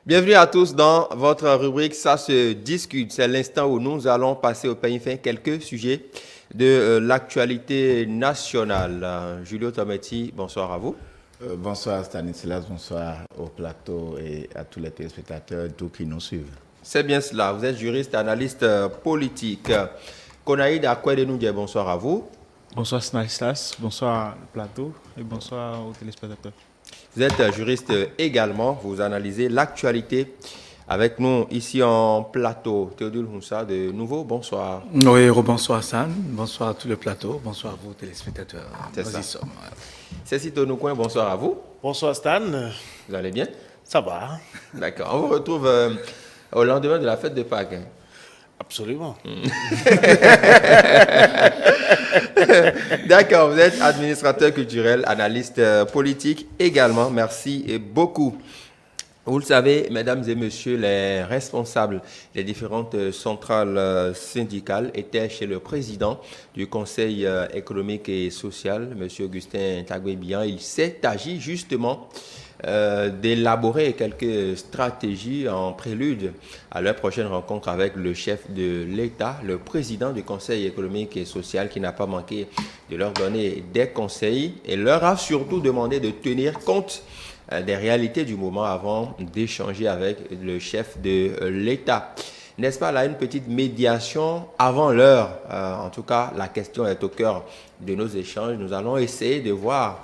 Bienvenue à tous dans votre rubrique Ça se discute. C'est l'instant où nous allons passer au peigne fin quelques sujets de l'actualité nationale. Julio Tometti, bonsoir à vous. Bonsoir Stanislas, bonsoir au plateau et à tous les téléspectateurs, tous qui nous suivent. C'est bien cela. Vous êtes juriste, analyste politique. Konaïd Akwedenoudje, bonsoir à vous. Bonsoir Stanislas, bonsoir le plateau et bonsoir aux téléspectateurs. Vous êtes juriste également. Vous analysez l'actualité avec nous ici en plateau. Théodule Hunsa, de nouveau, bonsoir. Oui, bonsoir San, bonsoir à tout le plateau, bonsoir à vous téléspectateurs. C'est Nous ça. y sommes. Cécile Tonoucoin, bonsoir à vous. Bonsoir Stan, Vous allez bien? ça va? D'accord. On vous retrouve au lendemain de la fête de Pâques. Absolument. D'accord, vous êtes administrateur culturel, analyste politique également. Merci et beaucoup. Vous le savez, mesdames et messieurs, les responsables des différentes centrales syndicales étaient chez le président du Conseil économique et social, M. Augustin Tagué-Bian. Il s'est agi justement d'élaborer quelques stratégies en prélude à leur prochaine rencontre avec le chef de l'État, le président du Conseil économique et social, qui n'a pas manqué de leur donner des conseils et leur a surtout demandé de tenir compte des réalités du moment avant d'échanger avec le chef de l'État. N'est-ce pas là une petite médiation avant l'heure? En tout cas, la question est au cœur de nos échanges. Nous allons essayer de voir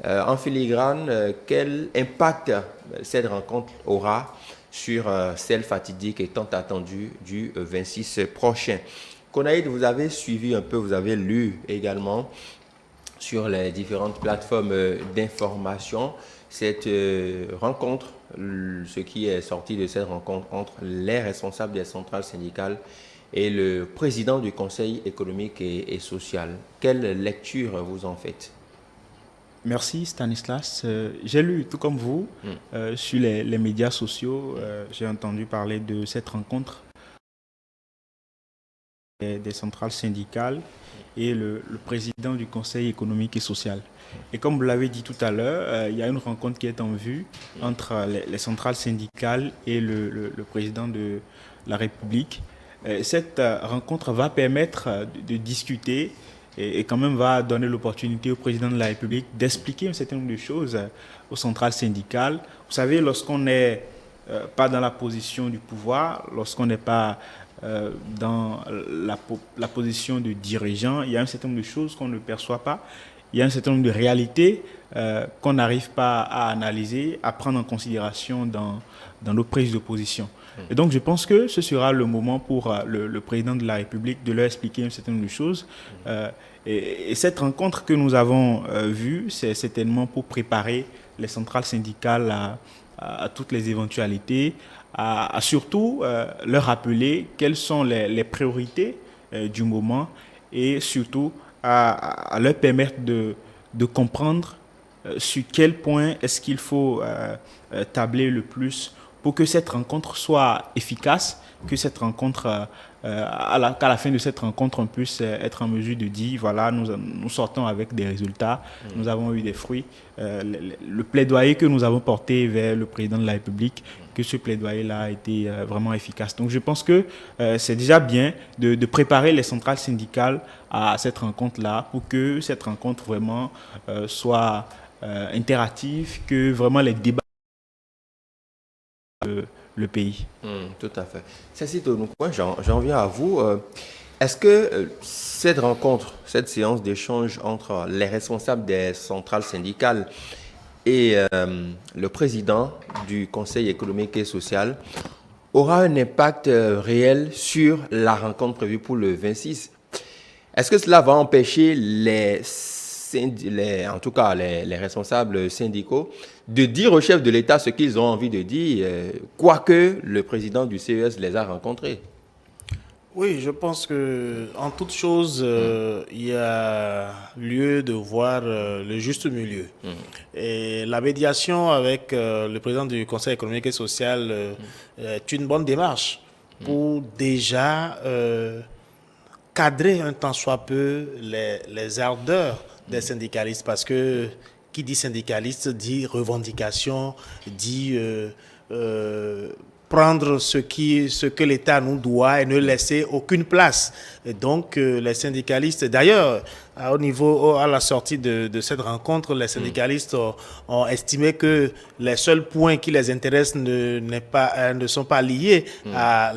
en filigrane quel impact cette rencontre aura sur celle fatidique et tant attendue du 26 prochain. Konaïd, vous avez suivi un peu, vous avez lu également sur les différentes plateformes d'information cette rencontre, ce qui est sorti de cette rencontre entre les responsables des centrales syndicales et le président du Conseil économique et social. Quelle lecture vous en faites? Merci Stanislas. J'ai lu, tout comme vous, sur les médias sociaux, j'ai entendu parler de cette rencontre des centrales syndicales et le président du Conseil économique et social. Et comme vous l'avez dit tout à l'heure, il y a une rencontre qui est en vue entre les centrales syndicales et le président de la République. Cette rencontre va permettre de discuter et quand même va donner l'opportunité au président de la République d'expliquer un certain nombre de choses aux centrales syndicales. Vous savez, lorsqu'on n'est pas dans la position du pouvoir, lorsqu'on n'est pas dans la position de dirigeant, il y a un certain nombre de choses qu'on ne perçoit pas, il y a un certain nombre de réalités qu'on n'arrive pas à analyser, à prendre en considération dans nos prises de position. Et donc je pense que ce sera le moment pour le président de la République de leur expliquer un certain nombre de choses. Et cette rencontre que nous avons vue, c'est certainement pour préparer les centrales syndicales à toutes les éventualités, à surtout leur rappeler quelles sont les priorités du moment et surtout à leur permettre de comprendre sur quel point est-ce qu'il faut tabler le plus pour que cette rencontre soit efficace, que cette rencontre, qu'à la fin de cette rencontre, on puisse être en mesure de dire, voilà, nous sortons avec des résultats, nous avons eu des fruits. Le plaidoyer que nous avons porté vers le président de la République, que ce plaidoyer-là a été vraiment efficace. Donc je pense que c'est déjà bien de préparer les centrales syndicales à cette rencontre-là pour que cette rencontre vraiment soit interactive, que vraiment les débats le pays. Tout à fait. Cécile Tonoucoin, j'en viens à vous. Est-ce que cette rencontre, cette séance d'échange entre les responsables des centrales syndicales et le président du Conseil économique et social aura un impact réel sur la rencontre prévue pour le 26? Est-ce que cela va empêcher en tout cas les responsables syndicaux de dire au chef de l'État ce qu'ils ont envie de dire, quoique le président du CES les a rencontrés? Oui, je pense que en toute chose, il y a lieu de voir le juste milieu. Et la médiation avec le président du Conseil économique et social est une bonne démarche pour déjà cadrer un tant soit peu les ardeurs des syndicalistes, parce que qui dit syndicaliste dit revendication, dit prendre ce que l'État nous doit et ne laisser aucune place. Et donc, les syndicalistes, d'ailleurs, à la sortie de cette rencontre, les syndicalistes ont estimé que les seuls points qui les intéressent ne sont pas liés à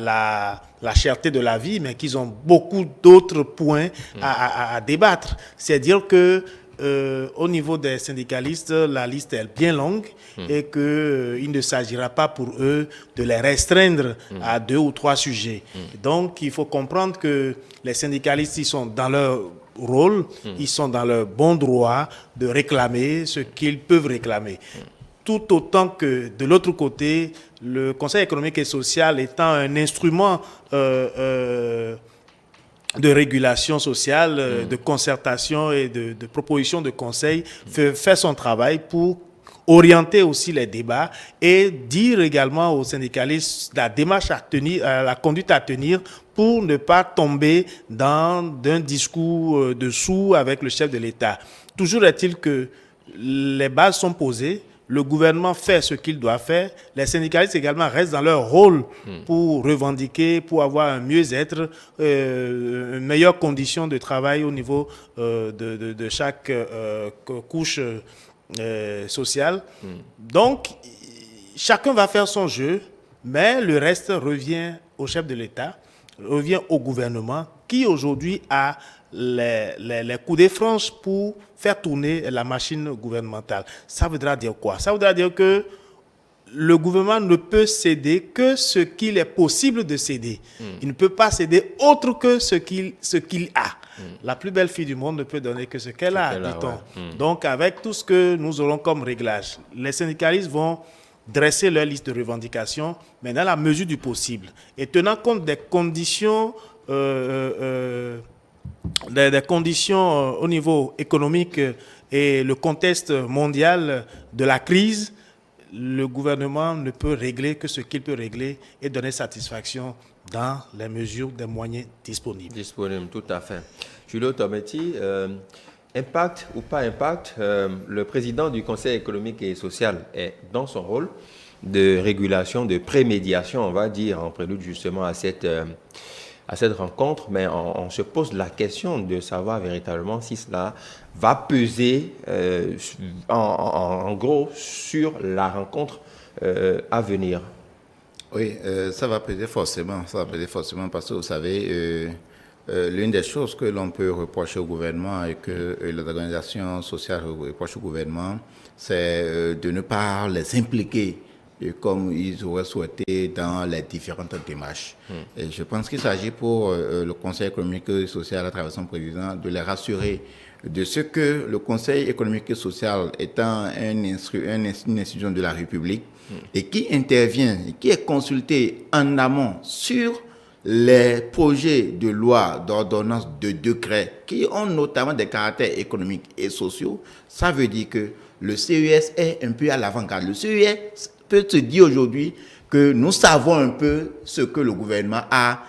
la cherté de la vie, mais qu'ils ont beaucoup d'autres points à débattre. C'est-à-dire que au niveau des syndicalistes, la liste est bien longue et qu'il ne s'agira pas pour eux de les restreindre à 2 ou 3 sujets. Donc, il faut comprendre que les syndicalistes, ils sont dans leur rôle, ils sont dans leur bon droit de réclamer ce qu'ils peuvent réclamer. Tout autant que de l'autre côté, le Conseil économique et social étant un instrument de régulation sociale, de concertation et de proposition de conseil, fait son travail pour orienter aussi les débats et dire également aux syndicalistes la démarche à tenir, la conduite à tenir pour ne pas tomber dans un discours dessous avec le chef de l'État. Toujours est-il que les bases sont posées, le gouvernement fait ce qu'il doit faire, les syndicalistes également restent dans leur rôle pour revendiquer, pour avoir un mieux-être, une meilleure condition de travail au niveau de chaque couche sociale. Donc, chacun va faire son jeu, mais le reste revient au chef de l'État, revient au gouvernement, qui aujourd'hui a les coudées franches pour faire tourner la machine gouvernementale. Ça voudra dire quoi? Ça voudra dire que le gouvernement ne peut céder que ce qu'il est possible de céder. Il ne peut pas céder autre que ce qu'il a. La plus belle fille du monde ne peut donner que ce qu'elle a, dit-on. Ouais. Donc, avec tout ce que nous aurons comme réglage, les syndicalistes vont dresser leur liste de revendications, mais dans la mesure du possible. Et tenant compte des conditions au niveau économique et le contexte mondial de la crise, le gouvernement ne peut régler que ce qu'il peut régler et donner satisfaction dans les mesures des moyens disponibles. Disponible, tout à fait. Julio Tometi, impact ou pas impact, le président du Conseil économique et social est dans son rôle de régulation, de prémédiation, on va dire, en prélude justement à cette rencontre, mais on se pose la question de savoir véritablement si cela va peser en gros sur la rencontre à venir. Oui, ça va peser forcément parce que vous savez, l'une des choses que l'on peut reprocher au gouvernement et que les organisations sociales reprochent au gouvernement, c'est de ne pas les impliquer comme ils auraient souhaité dans les différentes démarches. Et je pense qu'il s'agit pour le Conseil économique et social à travers son président de les rassurer de ce que le Conseil économique et social étant une institution de la République et qui intervient, et qui est consulté en amont sur les projets de loi, d'ordonnance, de décrets qui ont notamment des caractères économiques et sociaux, ça veut dire que le CES est un peu à l'avant-garde. Le CES peut se dire aujourd'hui que nous savons un peu ce que le gouvernement a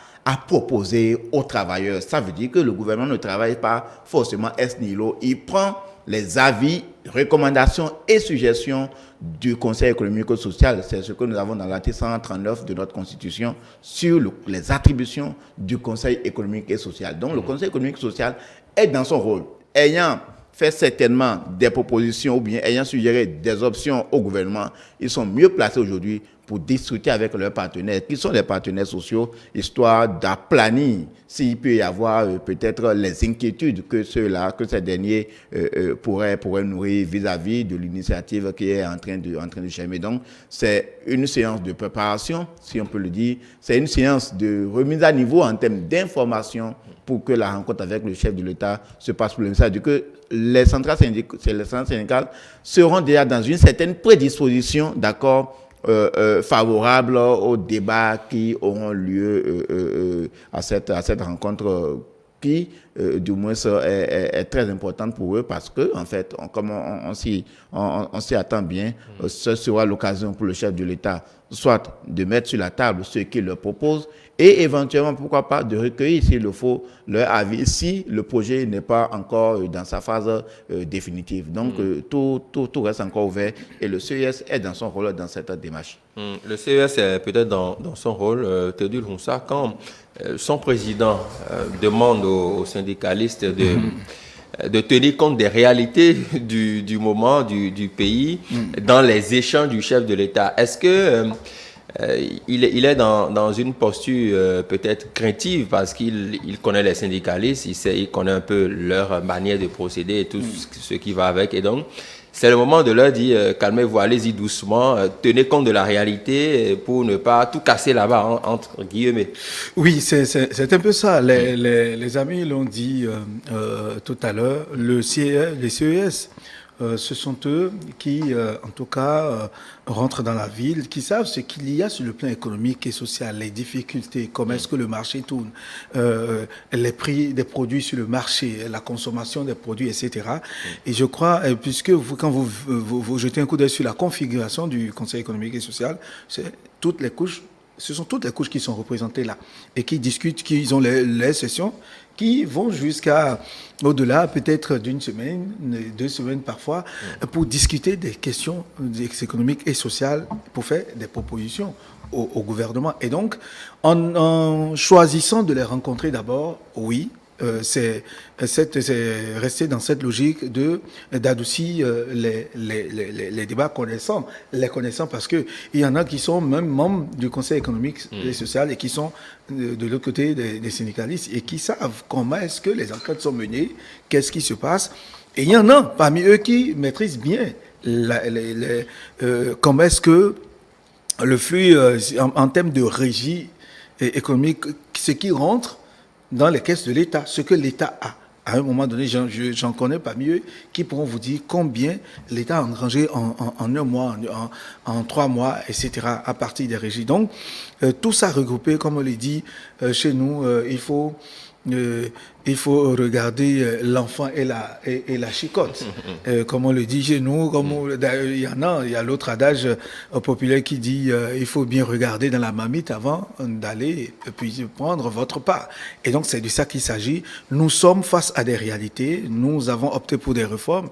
proposé aux travailleurs. Ça veut dire que le gouvernement ne travaille pas forcément ex nihilo. Il prend les avis, recommandations et suggestions du Conseil économique et social. C'est ce que nous avons dans l'article 139 de notre Constitution sur les attributions du Conseil économique et social. Donc le Conseil économique et social est dans son rôle, ayant fait certainement des propositions ou bien ayant suggéré des options au gouvernement. Ils sont mieux placés aujourd'hui pour discuter avec leurs partenaires, qui sont les partenaires sociaux, histoire d'aplanir s'il peut y avoir peut-être les inquiétudes que ces derniers pourraient nourrir vis-à-vis de l'initiative qui est en train de germer. Donc, c'est une séance de préparation, si on peut le dire. C'est une séance de remise à niveau en termes d'information pour que la rencontre avec le chef de l'État se passe pour le message. Du que les centrales syndicales seront déjà dans une certaine prédisposition, d'accord, favorables aux débats qui auront lieu à cette rencontre qui du moins, est très importante pour eux parce que, en fait, comme on s'y attend bien, ce sera l'occasion pour le chef de l'État soit de mettre sur la table ce qu'il leur propose et éventuellement, pourquoi pas, de recueillir, s'il le faut, leur avis si le projet n'est pas encore dans sa phase définitive. Donc, tout reste encore ouvert et le CES est dans son rôle dans cette démarche. Le CES est peut-être dans son rôle, Théodule Roussa, quand son président demande aux syndicalistes de tenir compte des réalités du moment, du pays, dans les échanges du chef de l'État. Est-ce que il est dans une posture peut-être craintive parce qu'il connaît les syndicalistes, il connaît un peu leur manière de procéder et tout ce qui va avec. Et donc, c'est le moment de leur dire, calmez-vous, allez-y doucement, tenez compte de la réalité pour ne pas tout casser là-bas, entre guillemets. Oui, c'est un peu ça. Les amis l'ont dit tout à l'heure. Les CES, ce sont eux qui, en tout cas, rentrent dans la ville, qui savent ce qu'il y a sur le plan économique et social, les difficultés, comment est-ce que le marché tourne, les prix des produits sur le marché, la consommation des produits, etc. Et je crois, puisque quand vous jetez un coup d'œil sur la configuration du Conseil économique et social, c'est toutes les couches. Ce sont toutes les couches qui sont représentées là et qui discutent, qui ont les sessions qui vont jusqu'à au-delà, peut-être d'une semaine, 2 semaines parfois, pour discuter des questions économiques et sociales, pour faire des propositions au gouvernement. Et donc, en choisissant de les rencontrer d'abord, oui, c'est rester dans cette logique d'adoucir les débats connaissants, parce que il y en a qui sont même membres du Conseil économique et social et qui sont de l'autre côté des syndicalistes et qui savent comment est-ce que les enquêtes sont menées, qu'est-ce qui se passe. Et il y en a parmi eux qui maîtrisent bien comment est-ce que le flux en termes de régie économique, ce qui rentre dans les caisses de l'État, ce que l'État a. À un moment donné, j'en connais parmi eux qui pourront vous dire combien l'État a engrangé en 1 mois, en 3 mois, etc., à partir des régies. Donc, tout ça regroupé, comme on l'a dit, chez nous, il faut regarder l'enfant et la chicotte. Comme on le dit chez nous, il y a l'autre adage populaire qui dit il faut bien regarder dans la marmite avant d'aller puis prendre votre part. Et donc c'est de ça qu'il s'agit. Nous sommes face à des réalités. Nous avons opté pour des réformes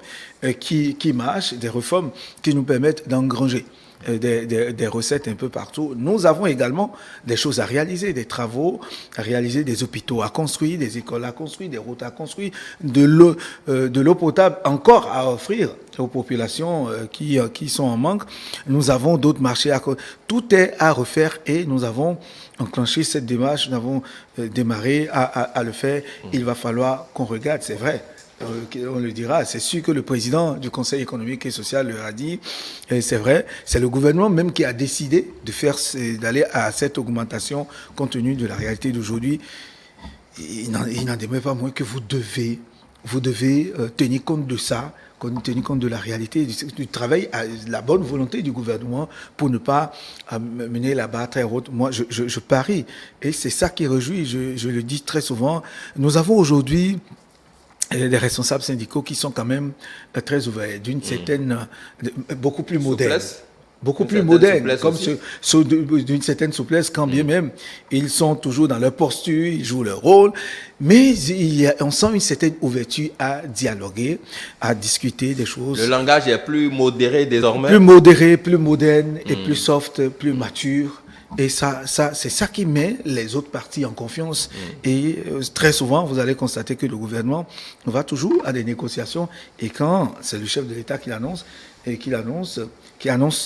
qui marchent, des réformes qui nous permettent d'engranger des recettes un peu partout. Nous avons également des choses à réaliser, des travaux à réaliser, des hôpitaux à construire, des écoles à construire, des routes à construire, de l'eau potable encore à offrir aux populations qui sont en manque. Nous avons d'autres marchés tout est à refaire et nous avons enclenché cette démarche, nous avons démarré à le faire. Il va falloir qu'on regarde, c'est vrai. On le dira, c'est sûr que le président du Conseil économique et social le a dit, et c'est vrai, c'est le gouvernement même qui a décidé d'aller à cette augmentation compte tenu de la réalité d'aujourd'hui. Il n'en demeure pas moins que vous devez tenir compte de ça, tenir compte de la réalité du travail, la bonne volonté du gouvernement pour ne pas mener la barre très haute. Moi, je parie, et c'est ça qui réjouit, je le dis très souvent, nous avons aujourd'hui des responsables syndicaux qui sont quand même très ouverts, d'une certaine, beaucoup plus modernes. Beaucoup plus modernes, comme d'une certaine souplesse, quand bien même ils sont toujours dans leur posture, ils jouent leur rôle, mais on sent une certaine ouverture à dialoguer, à discuter des choses. Le langage est plus modéré désormais. Plus modéré, plus moderne et plus soft, plus mature. Et ça, c'est ça qui met les autres partis en confiance. Et très souvent, vous allez constater que le gouvernement va toujours à des négociations. Et quand c'est le chef de l'État qui l'annonce,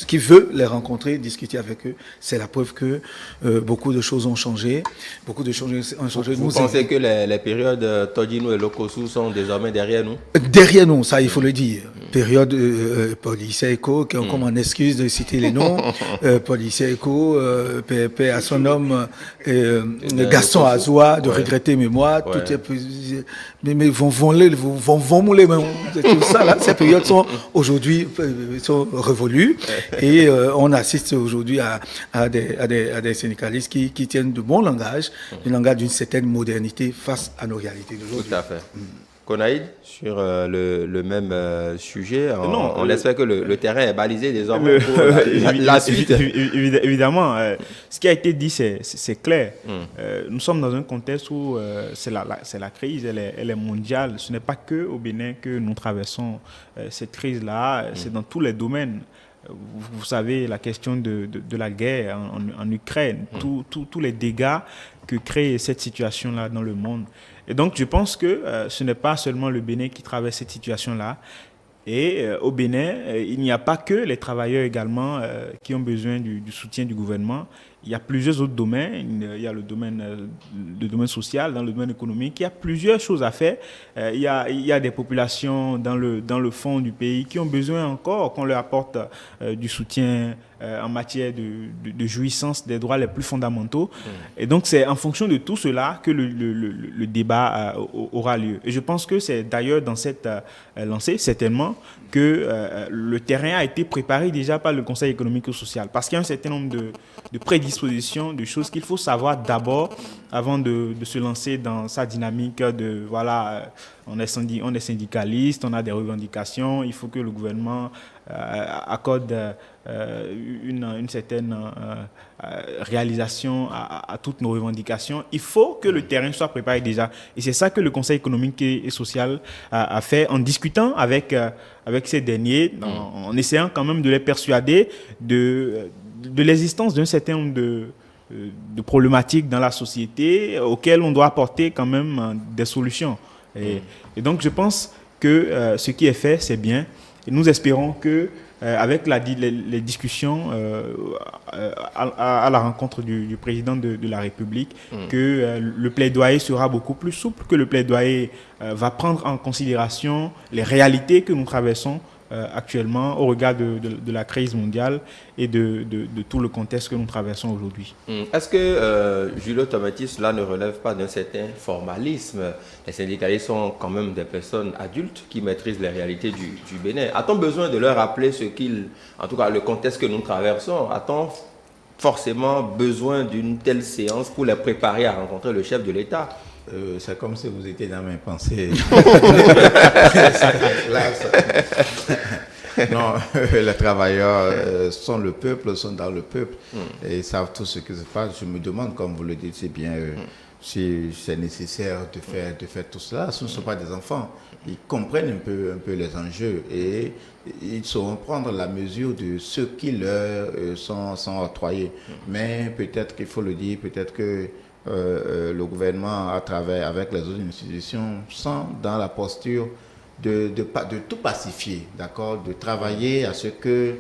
qui veut les rencontrer, discuter avec eux, c'est la preuve que beaucoup de choses ont changé. Beaucoup de choses ont changé. Vous pensez que les périodes Todino et Lokosu sont désormais derrière nous? Derrière nous, ça, il faut le dire. période Polyseco, comme en excuse de citer les noms, Polyseco, paix à son homme, Gaston Azoua, de regretter mémoire, tout est, mais vont mouler, tout ça là, ces périodes sont aujourd'hui sont révolues et on assiste aujourd'hui à des syndicalistes qui tiennent de bon langage, du langage d'une certaine modernité face à nos réalités d'aujourd'hui. Tout à fait. Konaïd, sur le même sujet, on espère que le terrain est balisé désormais pour la suite. Évidemment, ce qui a été dit, c'est clair. Nous sommes dans un contexte où c'est la crise, elle est mondiale. Ce n'est pas que au Bénin que nous traversons cette crise-là, c'est dans tous les domaines. Vous savez, la question de la guerre en Ukraine, tous les dégâts que crée cette situation-là dans le monde. Et donc, je pense que ce n'est pas seulement le Bénin qui traverse cette situation-là. Et au Bénin, il n'y a pas que les travailleurs également qui ont besoin du soutien du gouvernement. Il y a plusieurs autres domaines. Il y a le domaine social, dans le domaine économique. Il y a plusieurs choses à faire. Il y a des populations dans le fond du pays qui ont besoin encore qu'on leur apporte du soutien en matière de jouissance des droits les plus fondamentaux. Et donc, c'est en fonction de tout cela que le débat aura lieu. Et je pense que c'est d'ailleurs dans cette lancée, certainement, que le terrain a été préparé déjà par le Conseil économique et social. Parce qu'il y a un certain nombre de prédispositions, de choses qu'il faut savoir d'abord avant de se lancer dans sa dynamique de, voilà, on est syndicaliste, on a des revendications, il faut que le gouvernement accorde une certaine réalisation à toutes nos revendications. Il faut que le terrain soit préparé déjà. Et c'est ça que le Conseil économique et social a fait en discutant avec ces derniers, en essayant quand même de les persuader de l'existence d'un certain nombre de problématiques dans la société auxquelles on doit apporter quand même des solutions. Et donc, je pense que ce qui est fait, c'est bien. Et nous espérons que avec les discussions à la rencontre du président de la République, que le plaidoyer sera beaucoup plus souple, que le plaidoyer va prendre en considération les réalités que nous traversons actuellement au regard de la crise mondiale et de tout le contexte que nous traversons aujourd'hui. Est-ce que, Julio Tomatis, cela ne relève pas d'un certain formalisme? Les syndicalistes sont quand même des personnes adultes qui maîtrisent les réalités du Bénin. A-t-on besoin de leur rappeler en tout cas le contexte que nous traversons? A-t-on forcément besoin d'une telle séance pour les préparer à rencontrer le chef de l'État? C'est comme si vous étiez dans mes pensées. Non, les travailleurs sont le peuple, sont dans le peuple et savent tout ce qui se passe. Je me demande, comme vous le dites, c'est bien si c'est nécessaire de faire tout cela. Ce ne sont pas des enfants. Ils comprennent un peu les enjeux et ils sauront prendre la mesure de ce qui leur sont octroyés. Mais peut-être qu'il faut le dire, peut-être que le gouvernement, avec les autres institutions, sont dans la posture de tout pacifier, d'accord, de travailler à ce que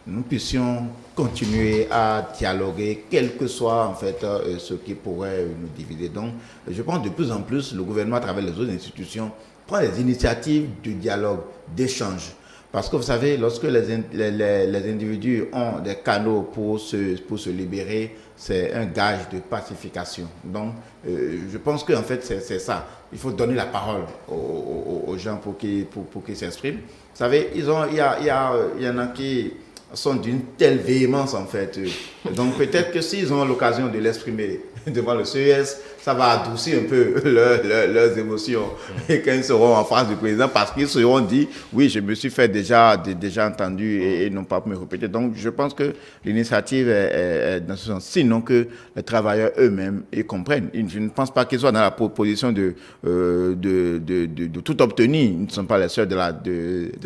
nous puissions continuer à dialoguer, quel que soit en fait ce qui pourrait nous diviser. Donc, je pense de plus en plus, le gouvernement, à travers les autres institutions, prend des initiatives de dialogue, d'échange. Parce que vous savez, lorsque les individus ont des canaux pour se libérer, c'est un gage de pacification. Donc, je pense qu'en fait, c'est ça. Il faut donner la parole aux gens pour qu'ils s'expriment. Vous savez, il y en a qui sont d'une telle véhémence, en fait. Donc, peut-être que s'ils ont l'occasion de l'exprimer devant le CES, ça va adoucir un peu leurs émotions. Et quand ils seront en face du président, parce qu'ils seront dit, oui, je me suis fait déjà entendu et non pas me répéter. Donc, je pense que l'initiative est dans ce sens. Sinon que les travailleurs eux-mêmes, ils comprennent. Je ne pense pas qu'ils soient dans la position de tout obtenir. Ils ne sont pas les seuls de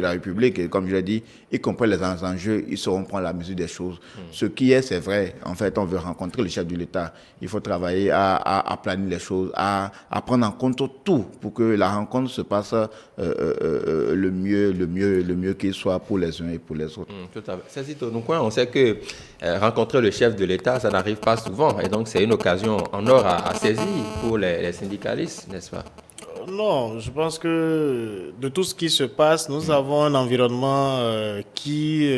la République. Et comme je l'ai dit, ils comprennent les enjeux, ils sauront prendre la mesure des choses. Ce qui est, c'est vrai. En fait, on veut rencontrer le chef de l'État. Il faut travailler à planifier les choses, à prendre en compte tout pour que la rencontre se passe le mieux qu'il soit pour les uns et pour les autres. Tout à fait. C'est on sait que rencontrer le chef de l'État, ça n'arrive pas souvent. Et donc, c'est une occasion en or à saisir pour les syndicalistes, n'est-ce pas? Non, je pense que de tout ce qui se passe, nous avons un environnement qui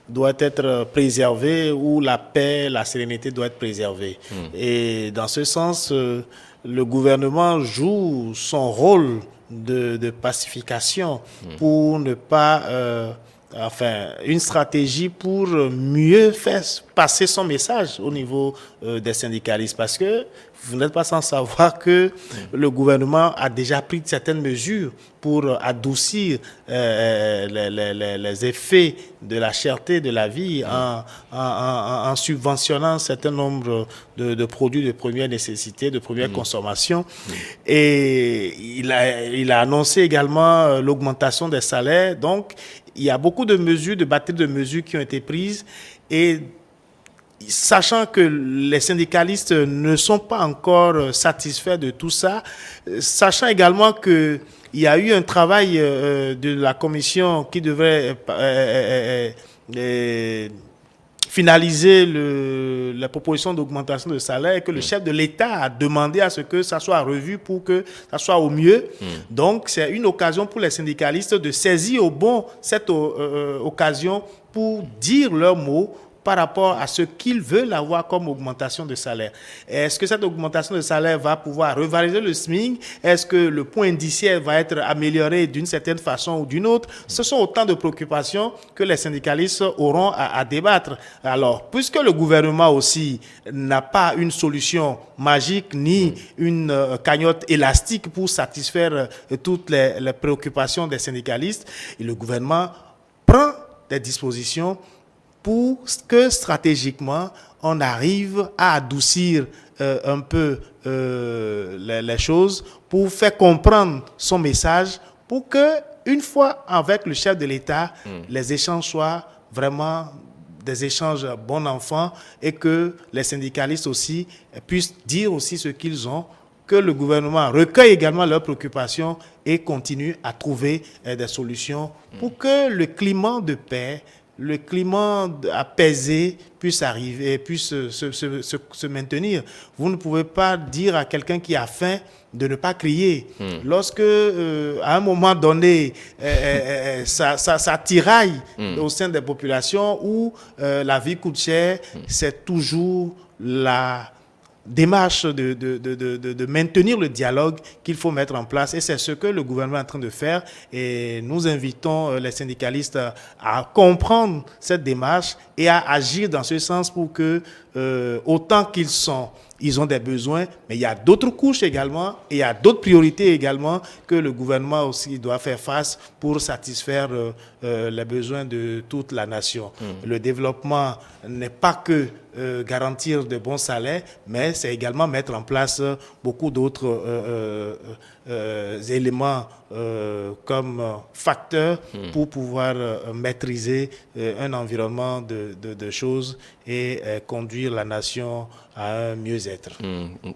doit être préservé, où la paix, la sérénité doit être préservée. Et dans ce sens, le gouvernement joue son rôle de pacification pour ne pas... une stratégie pour mieux faire passer son message au niveau des syndicalistes. Parce que vous n'êtes pas sans savoir que le gouvernement a déjà pris certaines mesures pour adoucir les effets de la cherté de la vie en subventionnant un certain nombre de produits de première nécessité, de première consommation. Et il a annoncé également l'augmentation des salaires. Donc, il y a beaucoup de mesures, de batteries de mesures qui ont été prises, et sachant que les syndicalistes ne sont pas encore satisfaits de tout ça, sachant également qu'il y a eu un travail de la commission qui devrait finaliser la proposition d'augmentation de salaire, et que le chef de l'État a demandé à ce que ça soit revu pour que ça soit au mieux. Donc, c'est une occasion pour les syndicalistes de saisir cette occasion pour dire leurs mots par rapport à ce qu'ils veulent avoir comme augmentation de salaire. Est-ce que cette augmentation de salaire va pouvoir revaloriser le SMIC? Est-ce que le point indiciaire va être amélioré d'une certaine façon ou d'une autre? Ce sont autant de préoccupations que les syndicalistes auront à débattre. Alors, puisque le gouvernement aussi n'a pas une solution magique ni une cagnotte élastique pour satisfaire toutes les préoccupations des syndicalistes, et le gouvernement prend des dispositions pour que stratégiquement, on arrive à adoucir un peu les choses, pour faire comprendre son message, pour que, une fois avec le chef de l'État, les échanges soient vraiment des échanges bon enfant, et que les syndicalistes aussi puissent dire aussi ce qu'ils ont, que le gouvernement recueille également leurs préoccupations et continue à trouver des solutions pour que le climat de paix, le climat apaisé puisse arriver, puisse se maintenir. Vous ne pouvez pas dire à quelqu'un qui a faim de ne pas crier. Lorsque, à un moment donné, ça tiraille au sein des populations où la vie coûte cher, c'est toujours la démarche de maintenir le dialogue qu'il faut mettre en place, et c'est ce que le gouvernement est en train de faire, et nous invitons les syndicalistes à comprendre cette démarche et à agir dans ce sens pour que autant ils ont des besoins, mais il y a d'autres couches également, et il y a d'autres priorités également que le gouvernement aussi doit faire face pour satisfaire les besoins de toute la nation. Le développement n'est pas que garantir de bons salaires, mais c'est également mettre en place beaucoup d'autres éléments comme facteurs pour pouvoir maîtriser un environnement de choses et conduire la nation à un mieux-être.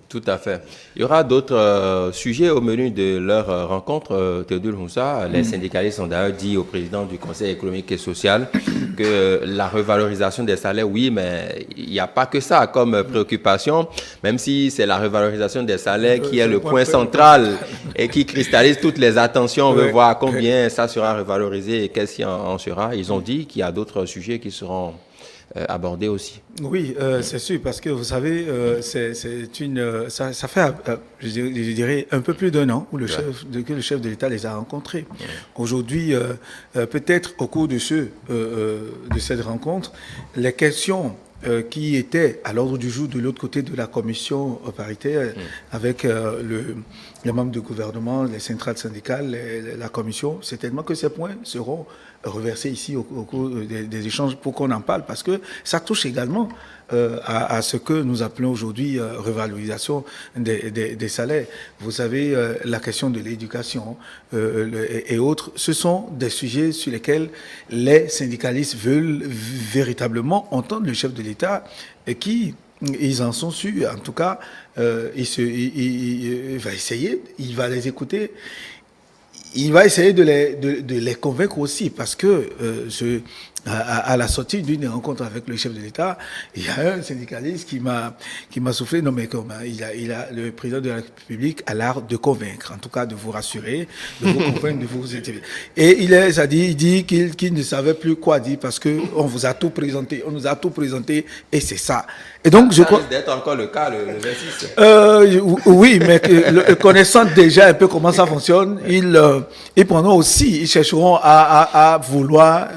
Tout à fait. Il y aura d'autres sujets au menu de leur rencontre, Théodule Moussa. Les syndicalistes ont d'ailleurs dit au président du Conseil économique et social que la revalorisation des salaires, oui, mais il n'y a pas que ça comme préoccupation, même si c'est la revalorisation des salaires qui est le point central et qui cristallise toutes les attentions. On veut voir combien ça sera revalorisé et qu'est-ce qu'il en sera. Ils ont dit qu'il y a d'autres sujets qui seront abordés aussi. Oui, c'est sûr, parce que vous savez, ça fait, je dirais, un peu plus d'1 an que le chef de l'État les a rencontrés. Aujourd'hui, peut-être au cours de cette rencontre, les questions qui étaient à l'ordre du jour de l'autre côté de la commission paritaire, avec les membres du gouvernement, les centrales syndicales, la commission, certainement que ces points seront reversés ici au cours des échanges pour qu'on en parle, parce que ça touche également à ce que nous appelons aujourd'hui revalorisation des salaires. Vous savez, la question de l'éducation et autres, ce sont des sujets sur lesquels les syndicalistes veulent véritablement entendre le chef de l'État, qui, ils en sont sûrs. En tout cas, il va essayer, il va les écouter. Il va essayer de les convaincre aussi, parce que à la sortie d'une rencontre avec le chef de l'État, il y a un syndicaliste qui m'a soufflé, non mais comment, le président de la République a l'art de convaincre, en tout cas de vous rassurer, de vous convaincre, de vous aider. Et il dit qu'il ne savait plus quoi dire parce que on vous a tout présenté, on nous a tout présenté et c'est ça. Et donc je crois risque d'être encore le cas le 26. Oui, mais connaissant déjà un peu comment ça fonctionne, ils prendront aussi, ils chercheront à vouloir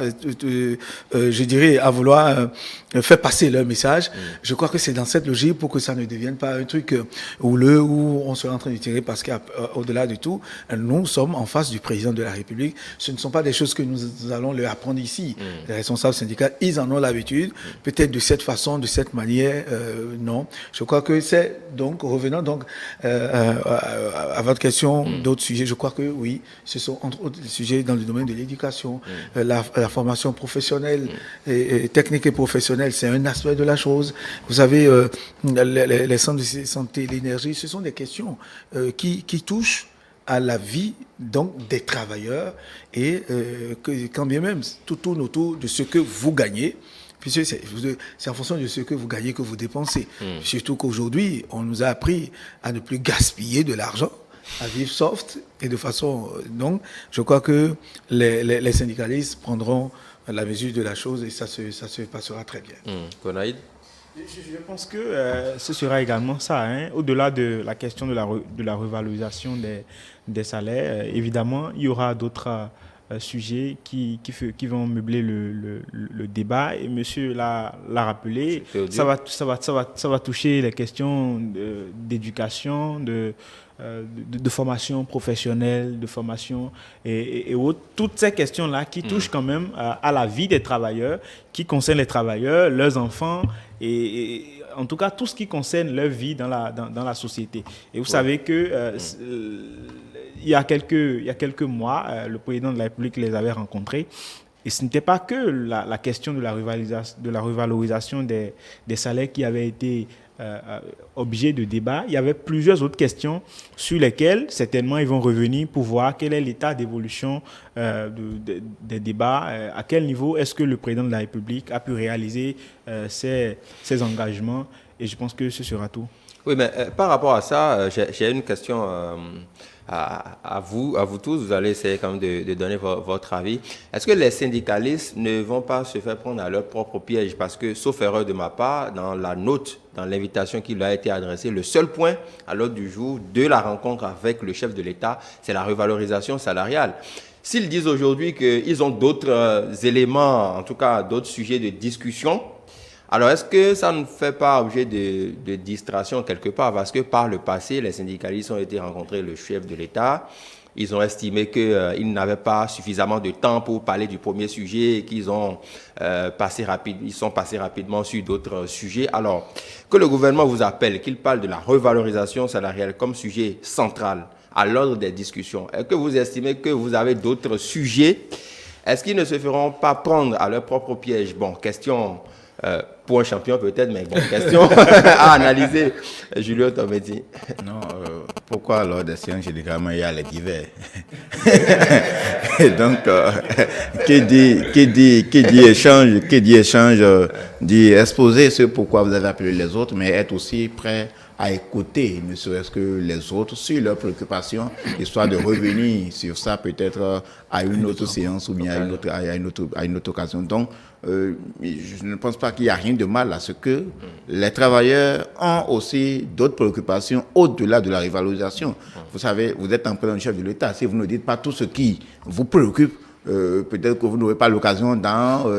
je dirais, à vouloir faire passer leur message. Je crois que c'est dans cette logique pour que ça ne devienne pas un truc houleux où on sera en train de tirer parce qu'au-delà de tout, nous sommes en face du président de la République. Ce ne sont pas des choses que nous allons leur apprendre ici. Les responsables syndicaux, ils en ont l'habitude. Peut-être de cette façon, de cette manière, non. Je crois que c'est donc, revenant donc à votre question d'autres sujets, je crois que oui, ce sont entre autres des sujets dans le domaine de l'éducation, la formation professionnelle et technique et professionnelle, c'est un aspect de la chose. Vous savez, les centres de santé, l'énergie, ce sont des questions qui touchent à la vie donc des travailleurs et quand bien même tout tourne autour de ce que vous gagnez. Puisque c'est en fonction de ce que vous gagnez que vous dépensez. Surtout qu'aujourd'hui, on nous a appris à ne plus gaspiller de l'argent, à vivre soft et de façon... Donc, je crois que les syndicalistes prendront la mesure de la chose et ça se passera très bien. Konaïd? Je pense que ce sera également ça, hein. Au-delà de la question de la revalorisation des salaires, évidemment, il y aura d'autres sujets qui vont meubler le débat. Et monsieur l'a rappelé, ça va toucher les questions d'éducation, de formation professionnelle, de formation et autres. Toutes ces questions-là qui touchent quand même à la vie des travailleurs, qui concernent les travailleurs, leurs enfants et en tout cas tout ce qui concerne leur vie dans la société. Et vous savez que il y a quelques mois, le président de la République les avait rencontrés. Et ce n'était pas que la question de la revalorisation des salaires qui avait été objet de débat. Il y avait plusieurs autres questions sur lesquelles, certainement, ils vont revenir pour voir quel est l'état d'évolution des débats, à quel niveau est-ce que le président de la République a pu réaliser ses engagements. Et je pense que ce sera tout. Oui, mais par rapport à ça, j'ai une question à vous tous. Vous allez essayer quand même de donner votre avis. Est-ce que les syndicalistes ne vont pas se faire prendre à leur propre piège? Parce que, sauf erreur de ma part, dans la note, dans l'invitation qui leur a été adressée, le seul point à l'ordre du jour de la rencontre avec le chef de l'État, c'est la revalorisation salariale. S'ils disent aujourd'hui qu'ils ont d'autres éléments, en tout cas d'autres sujets de discussion, alors, est-ce que ça ne fait pas objet de distraction quelque part? Parce que par le passé, les syndicalistes ont été rencontrer le chef de l'État. Ils ont estimé qu'ils n'avaient pas suffisamment de temps pour parler du premier sujet et qu'ils ont ils sont passés rapidement sur d'autres sujets. Alors, que le gouvernement vous appelle, qu'il parle de la revalorisation salariale comme sujet central à l'ordre des discussions, est-ce que vous estimez que vous avez d'autres sujets? Est-ce qu'ils ne se feront pas prendre à leur propre piège? Bon, question... pour un champion peut-être, mais bon, question à analyser. Julien Tomedi. Non, pourquoi lors des séances, généralement, il y a les divers? Et donc, qui dit échange, dit exposer ce pourquoi vous avez appelé les autres, mais être aussi prêt à écouter, ne serait-ce que les autres, sur leurs préoccupations, histoire de revenir sur ça peut-être à une autre séance ou bien à une autre occasion. Donc, je ne pense pas qu'il y a rien de mal à ce que les travailleurs ont aussi d'autres préoccupations au-delà de la revalorisation. Vous savez, vous êtes en présence du chef de l'État. Si vous ne dites pas tout ce qui vous préoccupe, peut-être que vous n'aurez pas l'occasion dans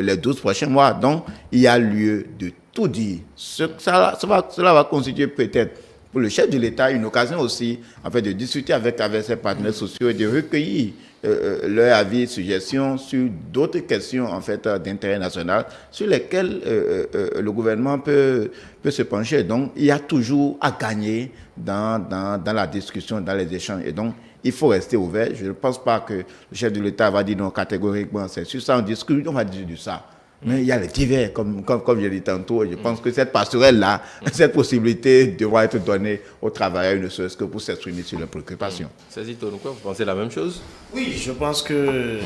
les 12 prochains mois. Donc, il y a lieu de tout dire. Cela va constituer peut-être pour le chef de l'État une occasion aussi en fait, de discuter avec ses partenaires sociaux et de recueillir leur avis, suggestions sur d'autres questions en fait, d'intérêt national sur lesquelles le gouvernement peut se pencher. Donc, il y a toujours à gagner dans la discussion, dans les échanges. Et donc, il faut rester ouvert. Je ne pense pas que le chef de l'État va dire non catégoriquement, c'est sur ça, on discute, on va dire de ça. Mais il y a les divers, comme je l'ai dit tantôt, et je pense que cette passerelle-là, cette possibilité devra être donnée aux travailleurs, ne serait-ce que pour s'exprimer sur leurs préoccupations. Sazito, vous pensez la même chose? Oui, je pense que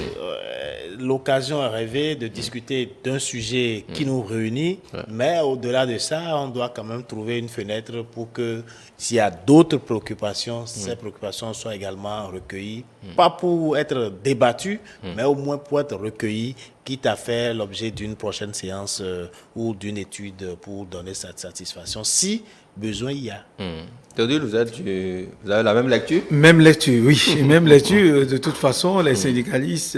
l'occasion rêvée de discuter d'un sujet qui nous réunit, mais au-delà de ça, on doit quand même trouver une fenêtre pour que, s'il y a d'autres préoccupations, ces préoccupations soient également recueillies, pas pour être débattues, mais au moins pour être recueillies, quitte à faire l'objet d'une prochaine séance ou d'une étude pour donner cette satisfaction, si besoin il y a. Théodule, vous avez la même lecture? Même lecture, oui. Même lecture, de toute façon, les syndicalistes,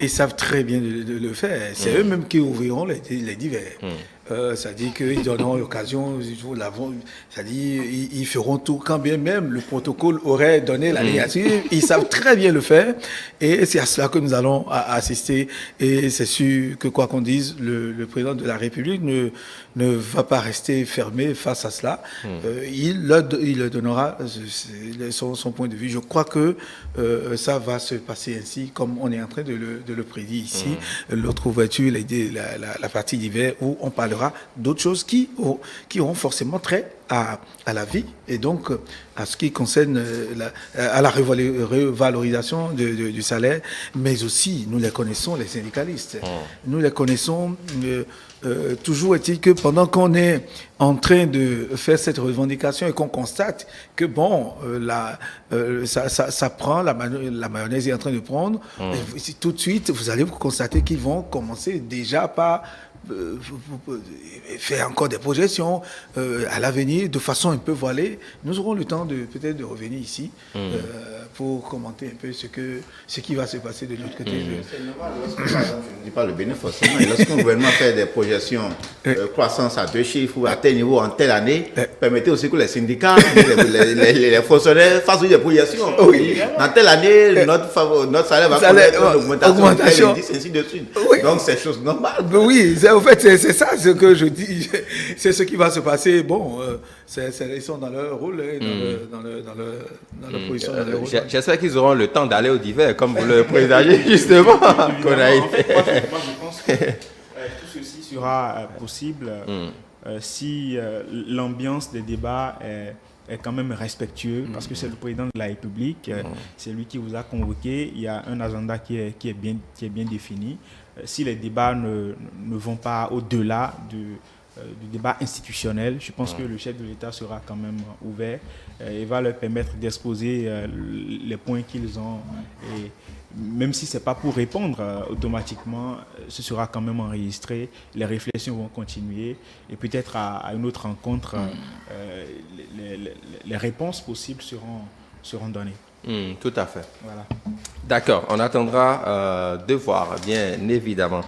ils savent très bien de le faire. C'est eux-mêmes qui ouvriront les divers. C'est-à-dire qu'ils donneront l'occasion, c'est-à-dire ils feront tout, quand bien même le protocole aurait donné la ligature, ils savent très bien le faire, et c'est à cela que nous allons assister, et c'est sûr que quoi qu'on dise, le président de la République ne va pas rester fermé face à cela. Il le donnera son point de vue. Je crois que ça va se passer ainsi, comme on est en train de le prédire ici. L'autre ouverture, la partie d'hiver, où on parlera d'autres choses qui auront forcément trait à la vie, et donc à ce qui concerne à la revalorisation du salaire, mais aussi, nous les connaissons, les syndicalistes. Nous les connaissons. Toujours est-il que pendant qu'on est en train de faire cette revendication et qu'on constate que ça prend, la mayonnaise est en train de prendre, tout de suite, vous allez constater qu'ils vont commencer déjà par faire encore des projections à l'avenir de façon un peu voilée. Nous aurons le temps peut-être de revenir ici pour commenter un peu ce qui va se passer de l'autre côté. C'est normal, je ne dis pas le bénéfice forcément, et lorsqu'un gouvernement fait des projections croissance à 2 chiffres ou à tel niveau en telle année, permettez aussi que les syndicats, les fonctionnaires fassent des projections. Dans telle année, notre salaire va connaître une augmentation, ainsi de suite. Donc c'est chose normale. Oui, en fait, c'est ça ce que je dis. C'est ce qui va se passer. Bon, ils sont dans leur rôle, dans leur position. J'espère qu'ils auront le temps d'aller au divers, comme vous le présagez justement. En fait, moi, je pense que tout ceci sera possible si l'ambiance des débats est quand même respectueux, parce que c'est le président de la République, c'est lui qui vous a convoqué. Il y a un agenda qui est bien défini. Si les débats ne vont pas au-delà du débat institutionnel, je pense que le chef de l'État sera quand même ouvert et va leur permettre d'exposer les points qu'ils ont. Et même si ce n'est pas pour répondre automatiquement, ce sera quand même enregistré. Les réflexions vont continuer, et peut-être à une autre rencontre, les réponses possibles seront données. Tout à fait. Voilà. D'accord, on attendra de voir, bien évidemment.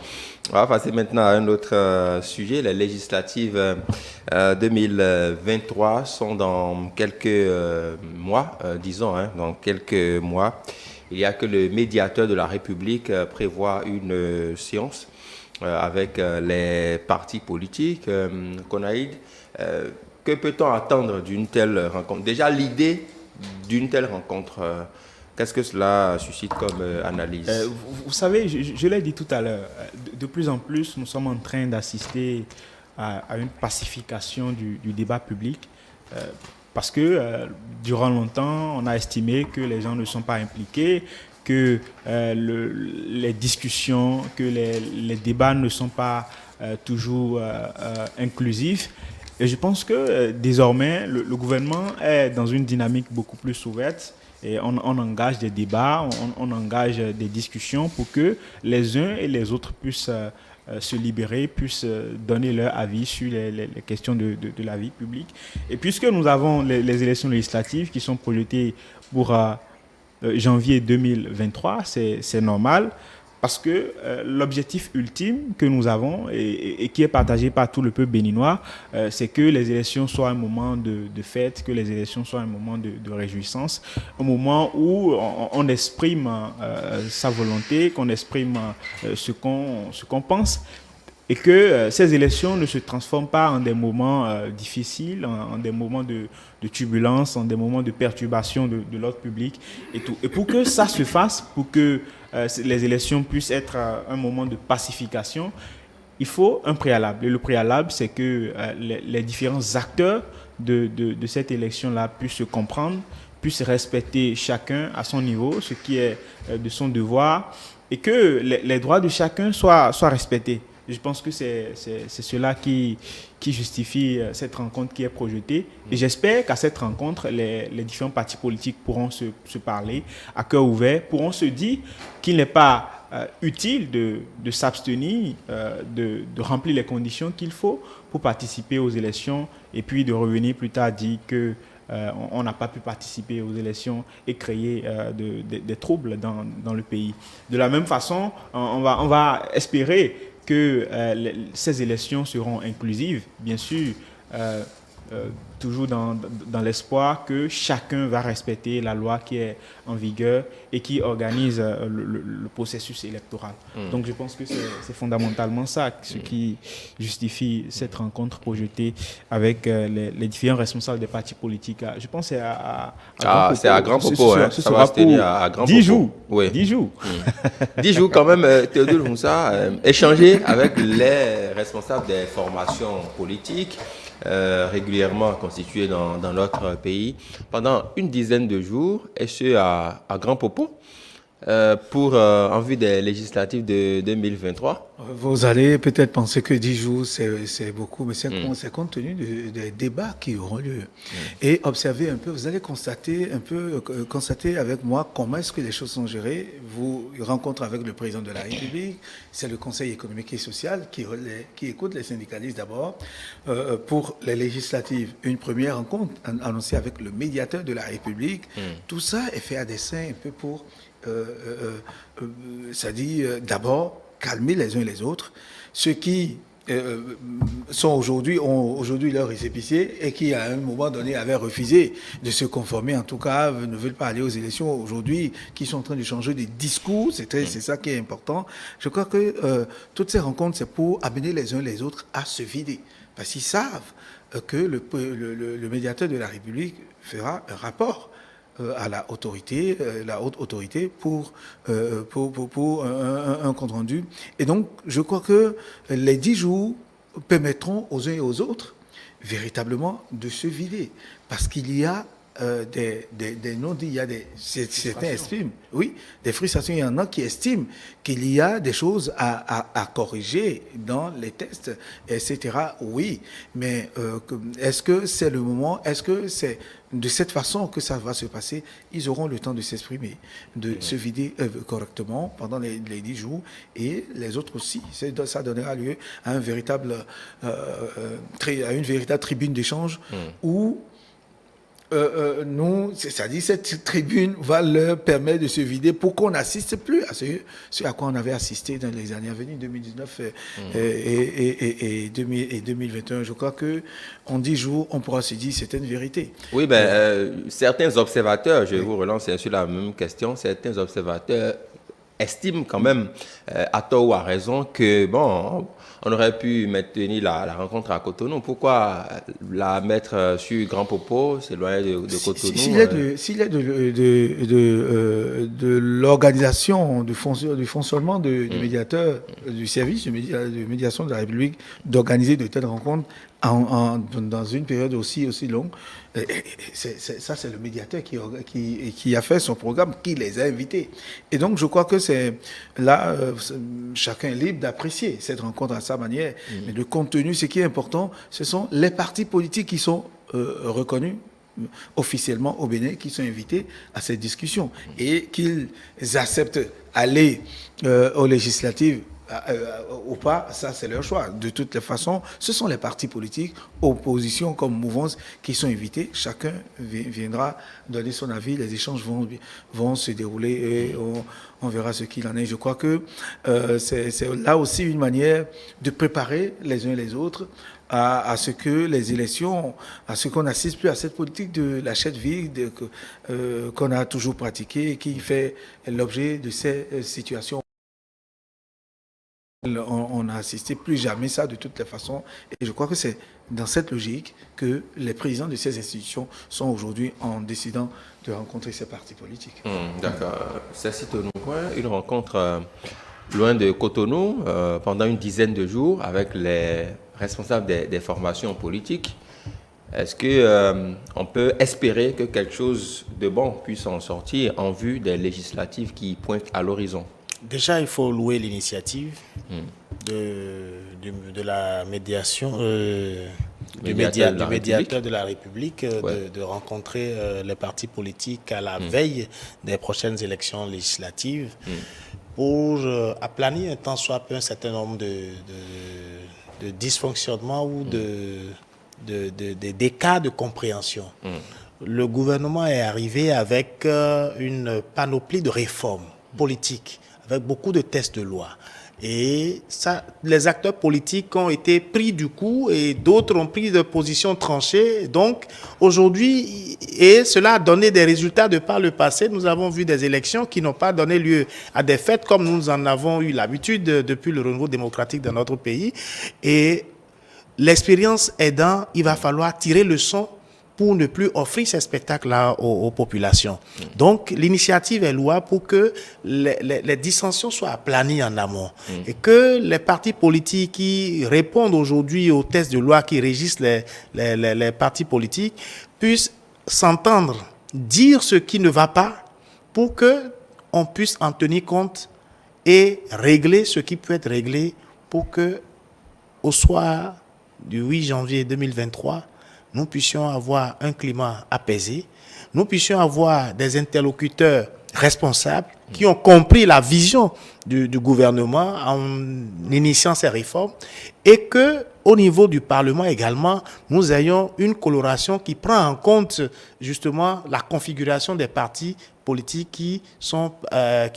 On va passer maintenant à un autre sujet. Les législatives 2023 sont dans quelques mois, disons, dans quelques mois. Il y a que le médiateur de la République prévoit une séance avec les partis politiques. Konaïd, que peut-on attendre d'une telle rencontre? Déjà, l'idée d'une telle rencontre, qu'est-ce que cela suscite comme analyse? Vous savez, je l'ai dit tout à l'heure, de plus en plus, nous sommes en train d'assister à une pacification du débat public, parce que durant longtemps, on a estimé que les gens ne sont pas impliqués, que les discussions, que les débats ne sont pas toujours inclusifs. Et je pense que désormais, le gouvernement est dans une dynamique beaucoup plus ouverte, et on engage des débats, on engage des discussions pour que les uns et les autres puissent se libérer, puissent donner leur avis sur les questions de la vie publique. Et puisque nous avons les élections législatives qui sont projetées pour janvier 2023, c'est normal. Parce que l'objectif ultime que nous avons et qui est partagé par tout le peuple béninois, c'est que les élections soient un moment de fête, que les élections soient un moment de réjouissance, un moment où on exprime sa volonté, qu'on exprime ce qu'on pense, et que ces élections ne se transforment pas en des moments difficiles, en des moments de turbulence, en des moments de perturbation de l'ordre public et tout. Et pour que ça se fasse, pour que les élections puissent être un moment de pacification, il faut un préalable. Et le préalable, c'est que les différents acteurs de cette élection-là puissent se comprendre, puissent respecter chacun à son niveau, ce qui est de son devoir, et que les droits de chacun soient respectés. Je pense que c'est cela qui justifie cette rencontre qui est projetée. Et j'espère qu'à cette rencontre, les différents partis politiques pourront se parler à cœur ouvert, pourront se dire qu'il n'est pas utile de s'abstenir, de remplir les conditions qu'il faut pour participer aux élections et puis de revenir plus tard dire que on n'a pas pu participer aux élections et créer des troubles dans le pays. De la même façon, on va espérer que ces élections seront inclusives, bien sûr, toujours dans l'espoir que chacun va respecter la loi qui est en vigueur et qui organise le processus électoral. Donc je pense que c'est fondamentalement ça, ce qui justifie cette rencontre projetée avec les différents responsables des partis politiques. Je pense que c'est à Grand Popo. Ça va se tenir à Grand Popo. 10 jours. Oui. 10 jours. 10 jours quand même, Théodule Moussa, échanger avec les responsables des formations politiques, régulièrement constituées dans notre pays pendant une dizaine de jours, et ce à Grand Popo, en vue des législatives de 2023. Vous allez peut-être penser que 10 jours, c'est beaucoup, mais c'est compte tenu des débats qui auront lieu. Et observez un peu, vous allez constater avec moi comment est-ce que les choses sont gérées. Vous rencontrez avec le président de la République, c'est le Conseil économique et social qui écoute les syndicalistes d'abord. Pour les législatives, une première rencontre annoncée avec le médiateur de la République. Tout ça est fait à dessein un peu pour, ça dit d'abord, calmer les uns et les autres, ceux qui ont aujourd'hui leur récépissé et qui, à un moment donné, avaient refusé de se conformer, en tout cas, ne veulent pas aller aux élections aujourd'hui, qui sont en train de changer de discours, c'est ça qui est important. Je crois que toutes ces rencontres, c'est pour amener les uns les autres à se vider. Parce qu'ils savent que le médiateur de la République fera un rapport à la haute autorité pour un compte rendu. Et donc, je crois que les 10 jours permettront aux uns et aux autres véritablement de se vider. Parce qu'il y a des non-dits, il y a certains estiment, oui, des frustrations, il y en a qui estiment qu'il y a des choses à corriger dans les tests, etc. Oui, mais est-ce que c'est le moment, est-ce que c'est de cette façon que ça va se passer? Ils auront le temps de s'exprimer, de se vider correctement pendant les 10 jours, et les autres aussi. Ça donnera lieu à une véritable tribune d'échange où c'est-à-dire cette tribune va leur permettre de se vider pour qu'on n'assiste plus à ce à quoi on avait assisté dans les années à venir, 2019 et 2021. Je crois que en 10 jours, on pourra se dire c'est une vérité. Oui, certains observateurs, je vous relance sur la même question, certains observateurs estiment quand même, à tort ou à raison, que on aurait pu maintenir la rencontre à Cotonou. Pourquoi la mettre sur Grand Popo, s'éloigner de Cotonou? S'il est de l'organisation, du fonctionnement du médiateur, du service de médiation de la République, d'organiser de telles rencontres dans une période aussi longue, ça c'est le médiateur qui a fait son programme, qui les a invités. Et donc je crois que c'est là, chacun est libre d'apprécier cette rencontre à sa manière. Mais le contenu, ce qui est important, ce sont les partis politiques qui sont reconnus officiellement au Bénin, qui sont invités à cette discussion, et qu'ils acceptent aller aux législatives ou pas, ça c'est leur choix. De toutes les façons, ce sont les partis politiques, opposition comme mouvance, qui sont invités. Chacun viendra donner son avis, les échanges vont se dérouler et on verra ce qu'il en est. Je crois que c'est là aussi une manière de préparer les uns et les autres à ce que les élections, à ce qu'on n'assiste plus à cette politique de la chaîne vide qu'on a toujours pratiquée et qui fait l'objet de ces situations. On n'a assisté plus jamais ça de toutes les façons. Et je crois que c'est dans cette logique que les présidents de ces institutions sont aujourd'hui en décidant de rencontrer ces partis politiques. D'accord. C'est une rencontre loin de Cotonou pendant une dizaine de jours avec les responsables des formations politiques. Est-ce qu'on peut espérer que quelque chose de bon puisse en sortir en vue des législatives qui pointent à l'horizon? Déjà, il faut louer l'initiative de la médiation, du médiateur de la République, de rencontrer les partis politiques à la veille des prochaines élections législatives pour aplanir un tant soit peu un certain nombre de dysfonctionnements ou des cas de compréhension. Le gouvernement est arrivé avec une panoplie de réformes politiques, avec beaucoup de textes de loi. Et ça, les acteurs politiques ont été pris du coup et d'autres ont pris de positions tranchées. Donc aujourd'hui, et cela a donné des résultats de par le passé. Nous avons vu des élections qui n'ont pas donné lieu à des fêtes comme nous en avons eu l'habitude depuis le renouveau démocratique dans notre pays. Et l'expérience aidant, il va falloir tirer le son pour ne plus offrir ces spectacles-là aux populations. Donc, l'initiative est louable pour que les dissensions soient aplanies en amont et que les partis politiques qui répondent aujourd'hui aux tests de loi qui régissent les partis politiques puissent s'entendre, dire ce qui ne va pas pour qu'on puisse en tenir compte et régler ce qui peut être réglé pour que, au soir du 8 janvier 2023, nous puissions avoir un climat apaisé, nous puissions avoir des interlocuteurs responsables qui ont compris la vision du gouvernement en initiant ces réformes et que, au niveau du Parlement également, nous ayons une coloration qui prend en compte justement la configuration des partis politiques qui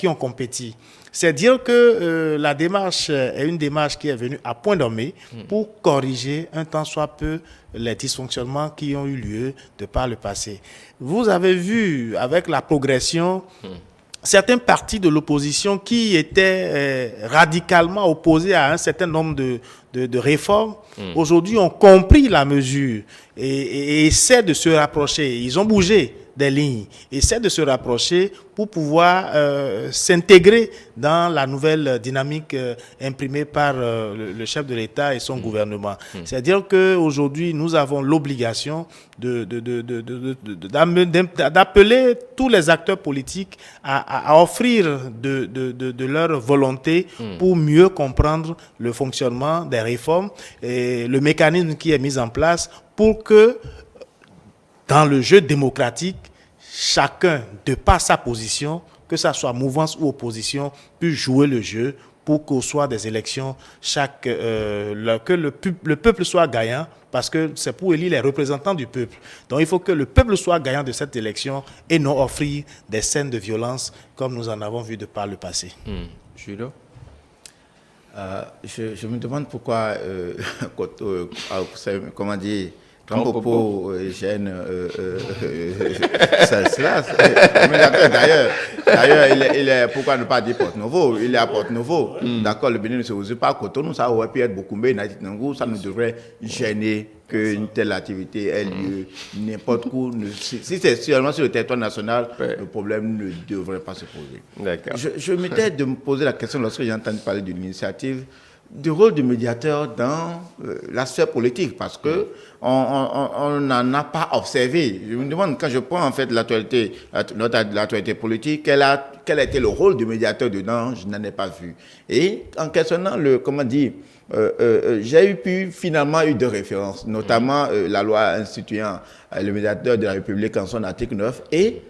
ont compétit. C'est dire que la démarche est une démarche qui est venue à point nommé pour corriger un tant soit peu les dysfonctionnements qui ont eu lieu de par le passé. Vous avez vu avec la progression certains partis de l'opposition qui étaient radicalement opposés à un certain nombre de réformes, aujourd'hui ont compris la mesure et essaient de se rapprocher. Ils ont bougé des lignes, essaient de se rapprocher pour pouvoir s'intégrer dans la nouvelle dynamique imprimée par le chef de l'État et son gouvernement. C'est-à-dire qu'aujourd'hui, nous avons l'obligation d'appeler tous les acteurs politiques à offrir de leur volonté pour mieux comprendre le fonctionnement des réformes et le mécanisme qui est mis en place pour que dans le jeu démocratique, chacun, de par sa position, que ce soit mouvance ou opposition, puisse jouer le jeu pour qu'au soir des élections, que le peuple soit gagnant, parce que c'est pour élire les représentants du peuple. Donc il faut que le peuple soit gagnant de cette élection et non offrir des scènes de violence comme nous en avons vu de par le passé. Judo? Je me demande pourquoi, comment dire, Grand propos gêne cela. D'ailleurs, pourquoi ne pas dire Porte-Nouveau? Il est à Porte-Nouveau. D'accord, le Bénin ne se résout pas à Cotonou, ça aurait pu être Bokoumé, ça nous devrait gêner qu'une telle activité ait lieu n'importe où. Si c'est seulement sur le territoire national, le problème ne devrait pas se poser. D'accord. Je m'étais de me poser la question lorsque j'ai entendu parler d'une initiative du rôle du médiateur dans la sphère politique, parce que on n'en a pas observé. Je me demande, quand je prends en fait l'actualité politique, quel a été le rôle du médiateur dedans, je n'en ai pas vu. Et en questionnant j'ai finalement eu deux références, notamment la loi instituant le médiateur de la République en son article 9 et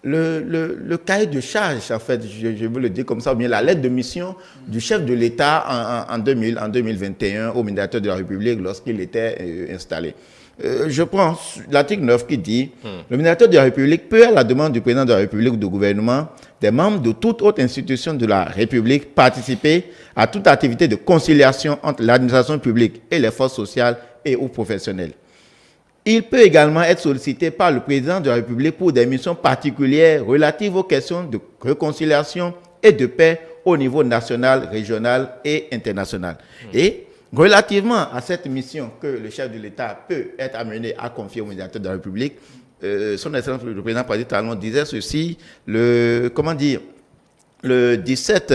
le cahier de charge, en fait, je veux le dire comme ça, ou bien la lettre de mission du chef de l'État en 2021 au médiateur de la République lorsqu'il était installé. Je prends l'article 9 qui dit « Le médiateur de la République peut, à la demande du président de la République ou du gouvernement, des membres de toute autre institution de la République, participer à toute activité de conciliation entre l'administration publique et les forces sociales et ou professionnelles. Il peut également être sollicité par le président de la République pour des missions particulières relatives aux questions de réconciliation et de paix au niveau national, régional et international. » Et relativement à cette mission que le chef de l'État peut être amené à confier au médiateur de la République, son Excellence le président Talon disait ceci, le 17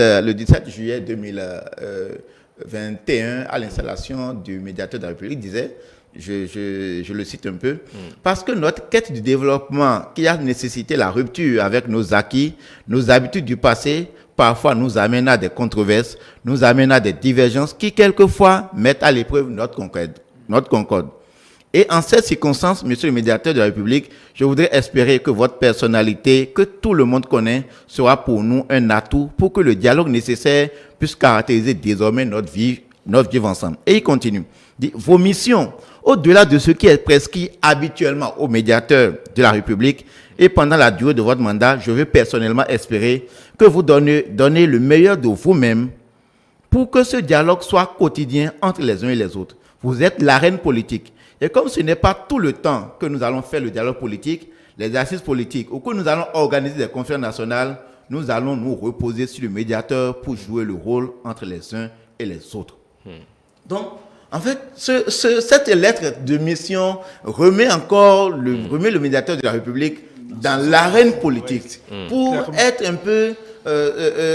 juillet 2021, à l'installation du médiateur de la République, disait, je le cite un peu, parce que notre quête du développement qui a nécessité la rupture avec nos acquis, nos habitudes du passé, parfois nous amènent à des controverses, nous amènent à des divergences qui, quelquefois, mettent à l'épreuve notre concorde. Et en cette circonstance, monsieur le médiateur de la République, je voudrais espérer que votre personnalité, que tout le monde connaît, sera pour nous un atout pour que le dialogue nécessaire puisse caractériser désormais notre vivre ensemble. Et il continue. Dit, vos missions, au-delà de ce qui est prescrit habituellement au médiateur de la République, et pendant la durée de votre mandat, je veux personnellement espérer que vous donnez le meilleur de vous-même pour que ce dialogue soit quotidien entre les uns et les autres. Vous êtes l'arène politique. Et comme ce n'est pas tout le temps que nous allons faire le dialogue politique, les assises politiques, ou que nous allons organiser des conférences nationales, nous allons nous reposer sur le médiateur pour jouer le rôle entre les uns et les autres. Donc, en fait, cette lettre de mission remet le médiateur de la République dans l'arène politique pour être un peu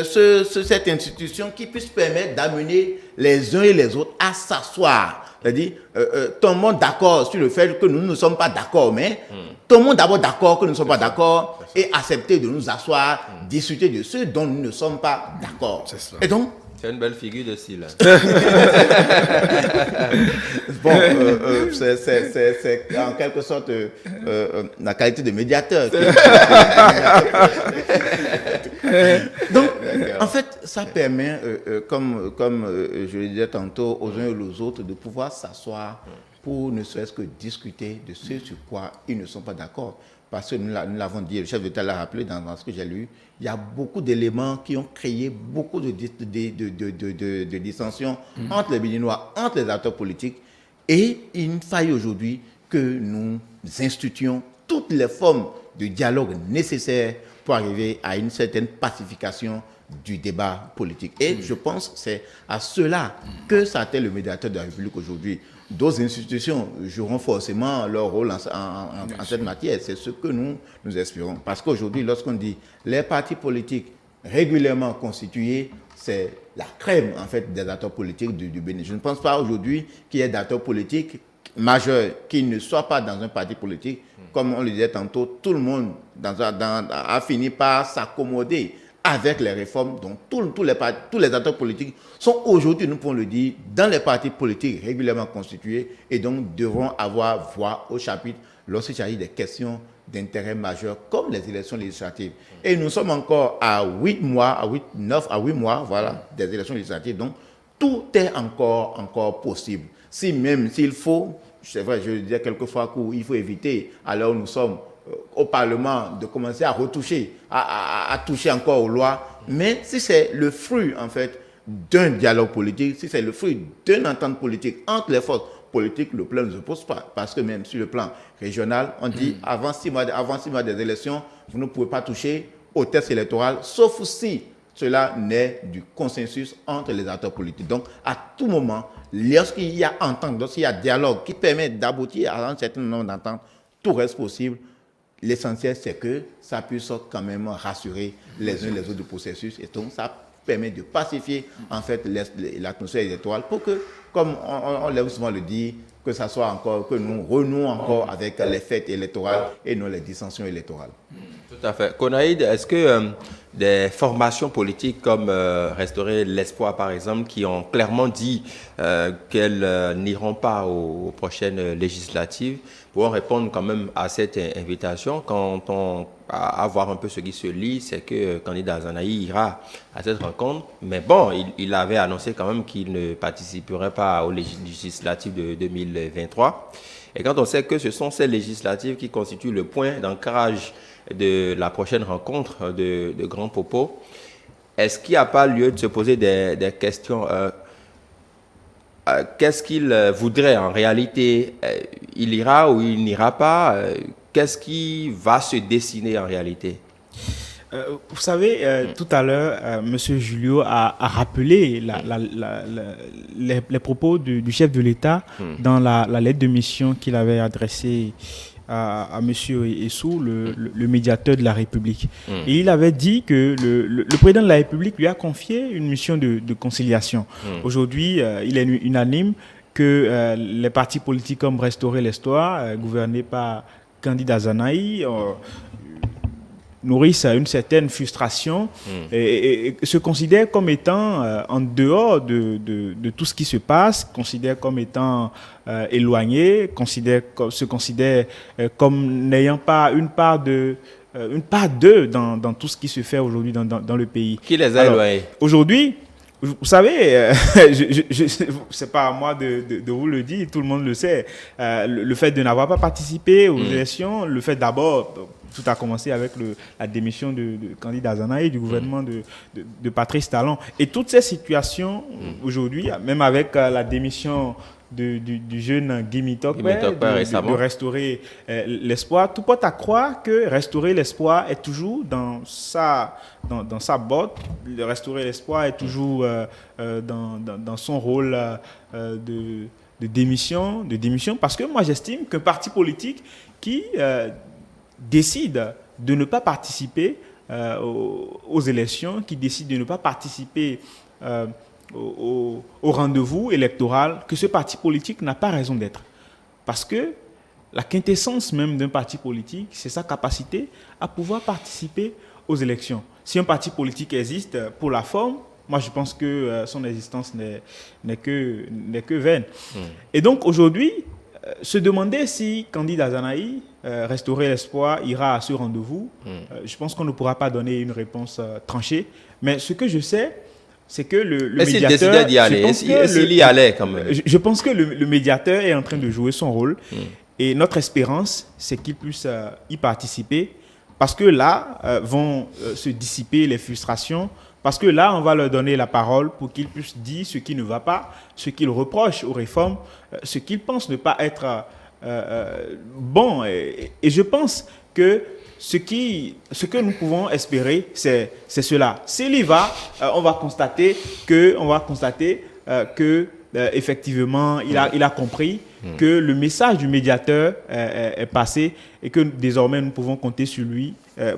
cette institution qui puisse permettre d'amener les uns et les autres à s'asseoir. C'est-à-dire, tombons d'accord sur le fait que nous ne sommes pas d'accord, mais tombons d'abord d'accord que nous ne sommes pas d'accord et accepter de nous asseoir, discuter de ce dont nous ne sommes pas d'accord. Et donc, c'est une belle figure de style. Bon, c'est en quelque sorte la qualité de médiateur. Donc, en fait, ça permet, comme je le disais tantôt, aux uns et aux autres de pouvoir s'asseoir pour ne serait-ce que discuter de ce sur quoi ils ne sont pas d'accord. Parce que nous l'avons dit, le chef d'État l'a rappelé dans ce que j'ai lu, il y a beaucoup d'éléments qui ont créé beaucoup de dissensions entre les Béninois, entre les acteurs politiques. Et il faille aujourd'hui que nous instituions toutes les formes de dialogue nécessaires pour arriver à une certaine pacification du débat politique. Et je pense que c'est à cela que s'attelle le médiateur de la République aujourd'hui. D'autres institutions joueront forcément leur rôle en cette matière. C'est ce que nous espérons. Parce qu'aujourd'hui, lorsqu'on dit les partis politiques régulièrement constitués, c'est la crème en fait des acteurs politiques du Bénin. Je ne pense pas aujourd'hui qu'il y ait d'acteurs politiques majeurs qui ne soient pas dans un parti politique. Comme on le disait tantôt, tout le monde a fini par s'accommoder avec les réformes. Donc tous les acteurs politiques sont aujourd'hui, nous pouvons le dire, dans les partis politiques régulièrement constitués et donc devront avoir voix au chapitre lorsqu'il s'agit des questions d'intérêt majeur comme les élections législatives. Et nous sommes encore à 8 mois, voilà, des élections législatives. Donc tout est encore possible. Même s'il faut, c'est vrai, je le disais quelquefois qu'il faut éviter, alors nous sommes au Parlement, de commencer à retoucher, à toucher encore aux lois. Mais si c'est le fruit, en fait, d'un dialogue politique, si c'est le fruit d'une entente politique entre les forces politiques, le plan ne se pose pas. Parce que même sur le plan régional, on dit avant 6 mois des élections, vous ne pouvez pas toucher au test électoral, sauf si cela naît du consensus entre les acteurs politiques. Donc, à tout moment, lorsqu'il y a entente, lorsqu'il y a dialogue qui permet d'aboutir à un certain nombre d'ententes, tout reste possible. L'essentiel, c'est que ça puisse quand même rassurer les uns et les autres du processus. Et donc, ça permet de pacifier, en fait, l'atmosphère électorale pour que, comme on l'a souvent le dit, que ça soit encore, que nous renouons encore avec les fêtes électorales et non les dissensions électorales. Tout à fait. Konaïd, est-ce que des formations politiques comme Restaurer l'Espoir, par exemple, qui ont clairement dit qu'elles n'iront pas aux prochaines législatives, pourront répondre quand même à cette invitation? Quand on va voir un peu ce qui se lit, c'est que le candidat Azanaï ira à cette rencontre. Mais bon, il avait annoncé quand même qu'il ne participerait pas aux législatives de 2023. Et quand on sait que ce sont ces législatives qui constituent le point d'ancrage de la prochaine rencontre de Grand Popo, est-ce qu'il n'y a pas lieu de se poser des questions? Qu'est-ce qu'il voudrait en réalité? Il ira ou il n'ira pas? Qu'est-ce qui va se dessiner en réalité? Vous savez, tout à l'heure, M. Julio a rappelé les propos du chef de l'État dans la lettre de mission qu'il avait adressée à M. Essou, le médiateur de la République. Et il avait dit que le président de la République lui a confié une mission de conciliation. Aujourd'hui, il est unanime que les partis politiques comme Restaurer l'Histoire, gouvernés par candidat Azanaï, nourrissent une certaine frustration et se considèrent comme étant en dehors de tout ce qui se passe, considèrent comme étant éloignés, se considèrent comme n'ayant pas une part d'eux dans tout ce qui se fait aujourd'hui dans le pays. Qui les a éloignés? Aujourd'hui, vous savez, c'est pas à moi de vous le dire, tout le monde le sait. Le fait de n'avoir pas participé aux élections, le fait d'abord, tout a commencé avec la démission de candidat Azanaï, du gouvernement de Patrice Talon. Et toutes ces situations, aujourd'hui, même avec la démission du jeune Guy Tokpe, de restaurer l'espoir. Tout porte à croire que restaurer l'espoir est toujours dans sa botte. Restaurer l'espoir est toujours dans son rôle de démission. Parce que moi, j'estime qu'un parti politique qui décide de ne pas participer aux élections, qui décide de ne pas participer au rendez-vous électoral, que ce parti politique n'a pas raison d'être. Parce que la quintessence même d'un parti politique, c'est sa capacité à pouvoir participer aux élections. Si un parti politique existe pour la forme, moi je pense que son existence n'est que vaine. Et donc aujourd'hui, se demander si Candide Azanaï, restaurer l'espoir, ira à ce rendez-vous, je pense qu'on ne pourra pas donner une réponse tranchée. Mais ce que je sais, c'est que le médiateur... Est-ce qu'il décidait d'y aller? Est-ce qu'il y allait quand même? Je pense que le médiateur est en train de jouer son rôle. Et notre espérance, c'est qu'il puisse y participer. Parce que là, vont se dissiper les frustrations. Parce que là, on va leur donner la parole pour qu'ils puissent dire ce qui ne va pas, ce qu'ils reprochent aux réformes, ce qu'ils pensent ne pas être bon. Et je pense que ce que nous pouvons espérer, c'est cela. S'il y va, on va constater que effectivement, il a compris que le message du médiateur est passé et que désormais nous pouvons compter sur lui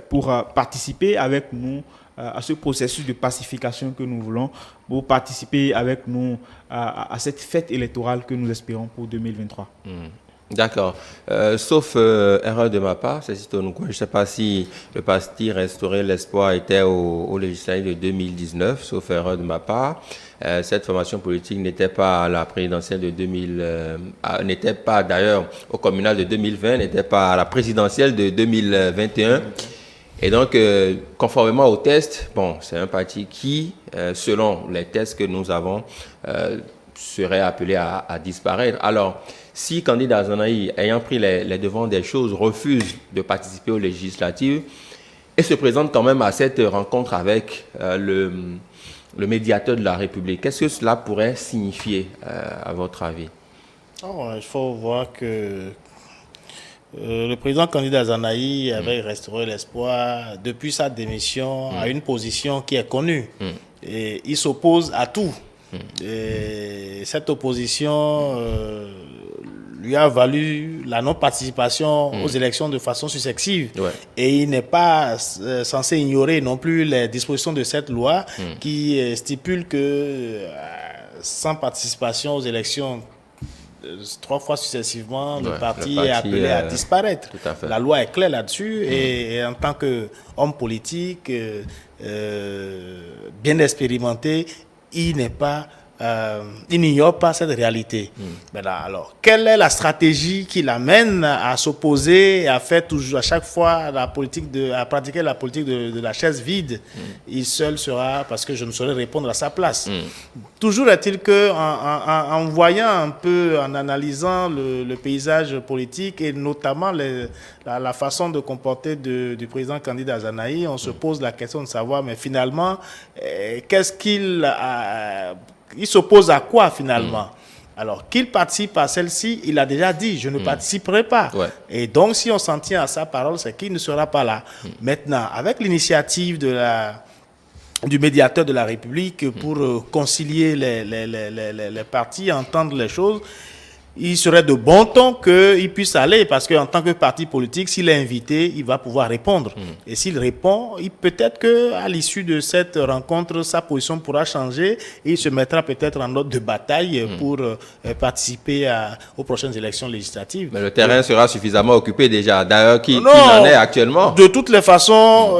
pour participer avec nous à ce processus de pacification que nous voulons, pour participer avec nous à cette fête électorale que nous espérons pour 2023. D'accord. Sauf erreur de ma part, je ne sais pas si le parti Restaurer l'espoir était au législatif de 2019, sauf erreur de ma part. Cette formation politique n'était pas à la présidentielle de 2000, n'était pas d'ailleurs au communal de 2020, n'était pas à la présidentielle de 2021. Et donc, conformément aux tests, bon, c'est un parti qui, selon les tests que nous avons, serait appelé à disparaître. Alors, si candidat Azanaï, ayant pris les devants des choses, refuse de participer aux législatives et se présente quand même à cette rencontre avec le médiateur de la République, qu'est-ce que cela pourrait signifier, à votre avis? Il faut voir que le président candidat Azanaï avait restauré l'espoir depuis sa démission à une position qui est connue. Et il s'oppose à tout. Et cette opposition lui a valu la non-participation aux élections de façon successive. Et il n'est pas censé ignorer non plus les dispositions de cette loi qui stipule que sans participation aux élections 3 fois successivement, le parti est appelé à disparaître. La loi est claire là-dessus et en tant qu'homme politique bien expérimenté, il n'ignore pas cette réalité. Alors, quelle est la stratégie qui l'amène à s'opposer, à faire toujours, à chaque fois, à pratiquer la politique de la chaise vide? Il seul sera, parce que je ne saurais répondre à sa place. Toujours est-il que, en voyant un peu, en analysant le paysage politique et notamment la façon de comporter du président candidat Azanaï, on se pose la question de savoir, mais finalement, qu'est-ce il s'oppose à quoi finalement? Alors, qu'il participe à celle-ci, il a déjà dit, je ne participerai pas. Et donc, si on s'en tient à sa parole, c'est qu'il ne sera pas là. Maintenant, avec l'initiative du médiateur de la République pour concilier les partis, entendre les choses, il serait de bon ton qu'il puisse aller, parce qu'en tant que parti politique, s'il est invité, il va pouvoir répondre. Et s'il répond, peut-être qu'à l'issue de cette rencontre, sa position pourra changer et il se mettra peut-être en ordre de bataille pour participer aux prochaines élections législatives. Mais le terrain sera suffisamment occupé déjà. D'ailleurs, qui en est actuellement? De toutes les façons,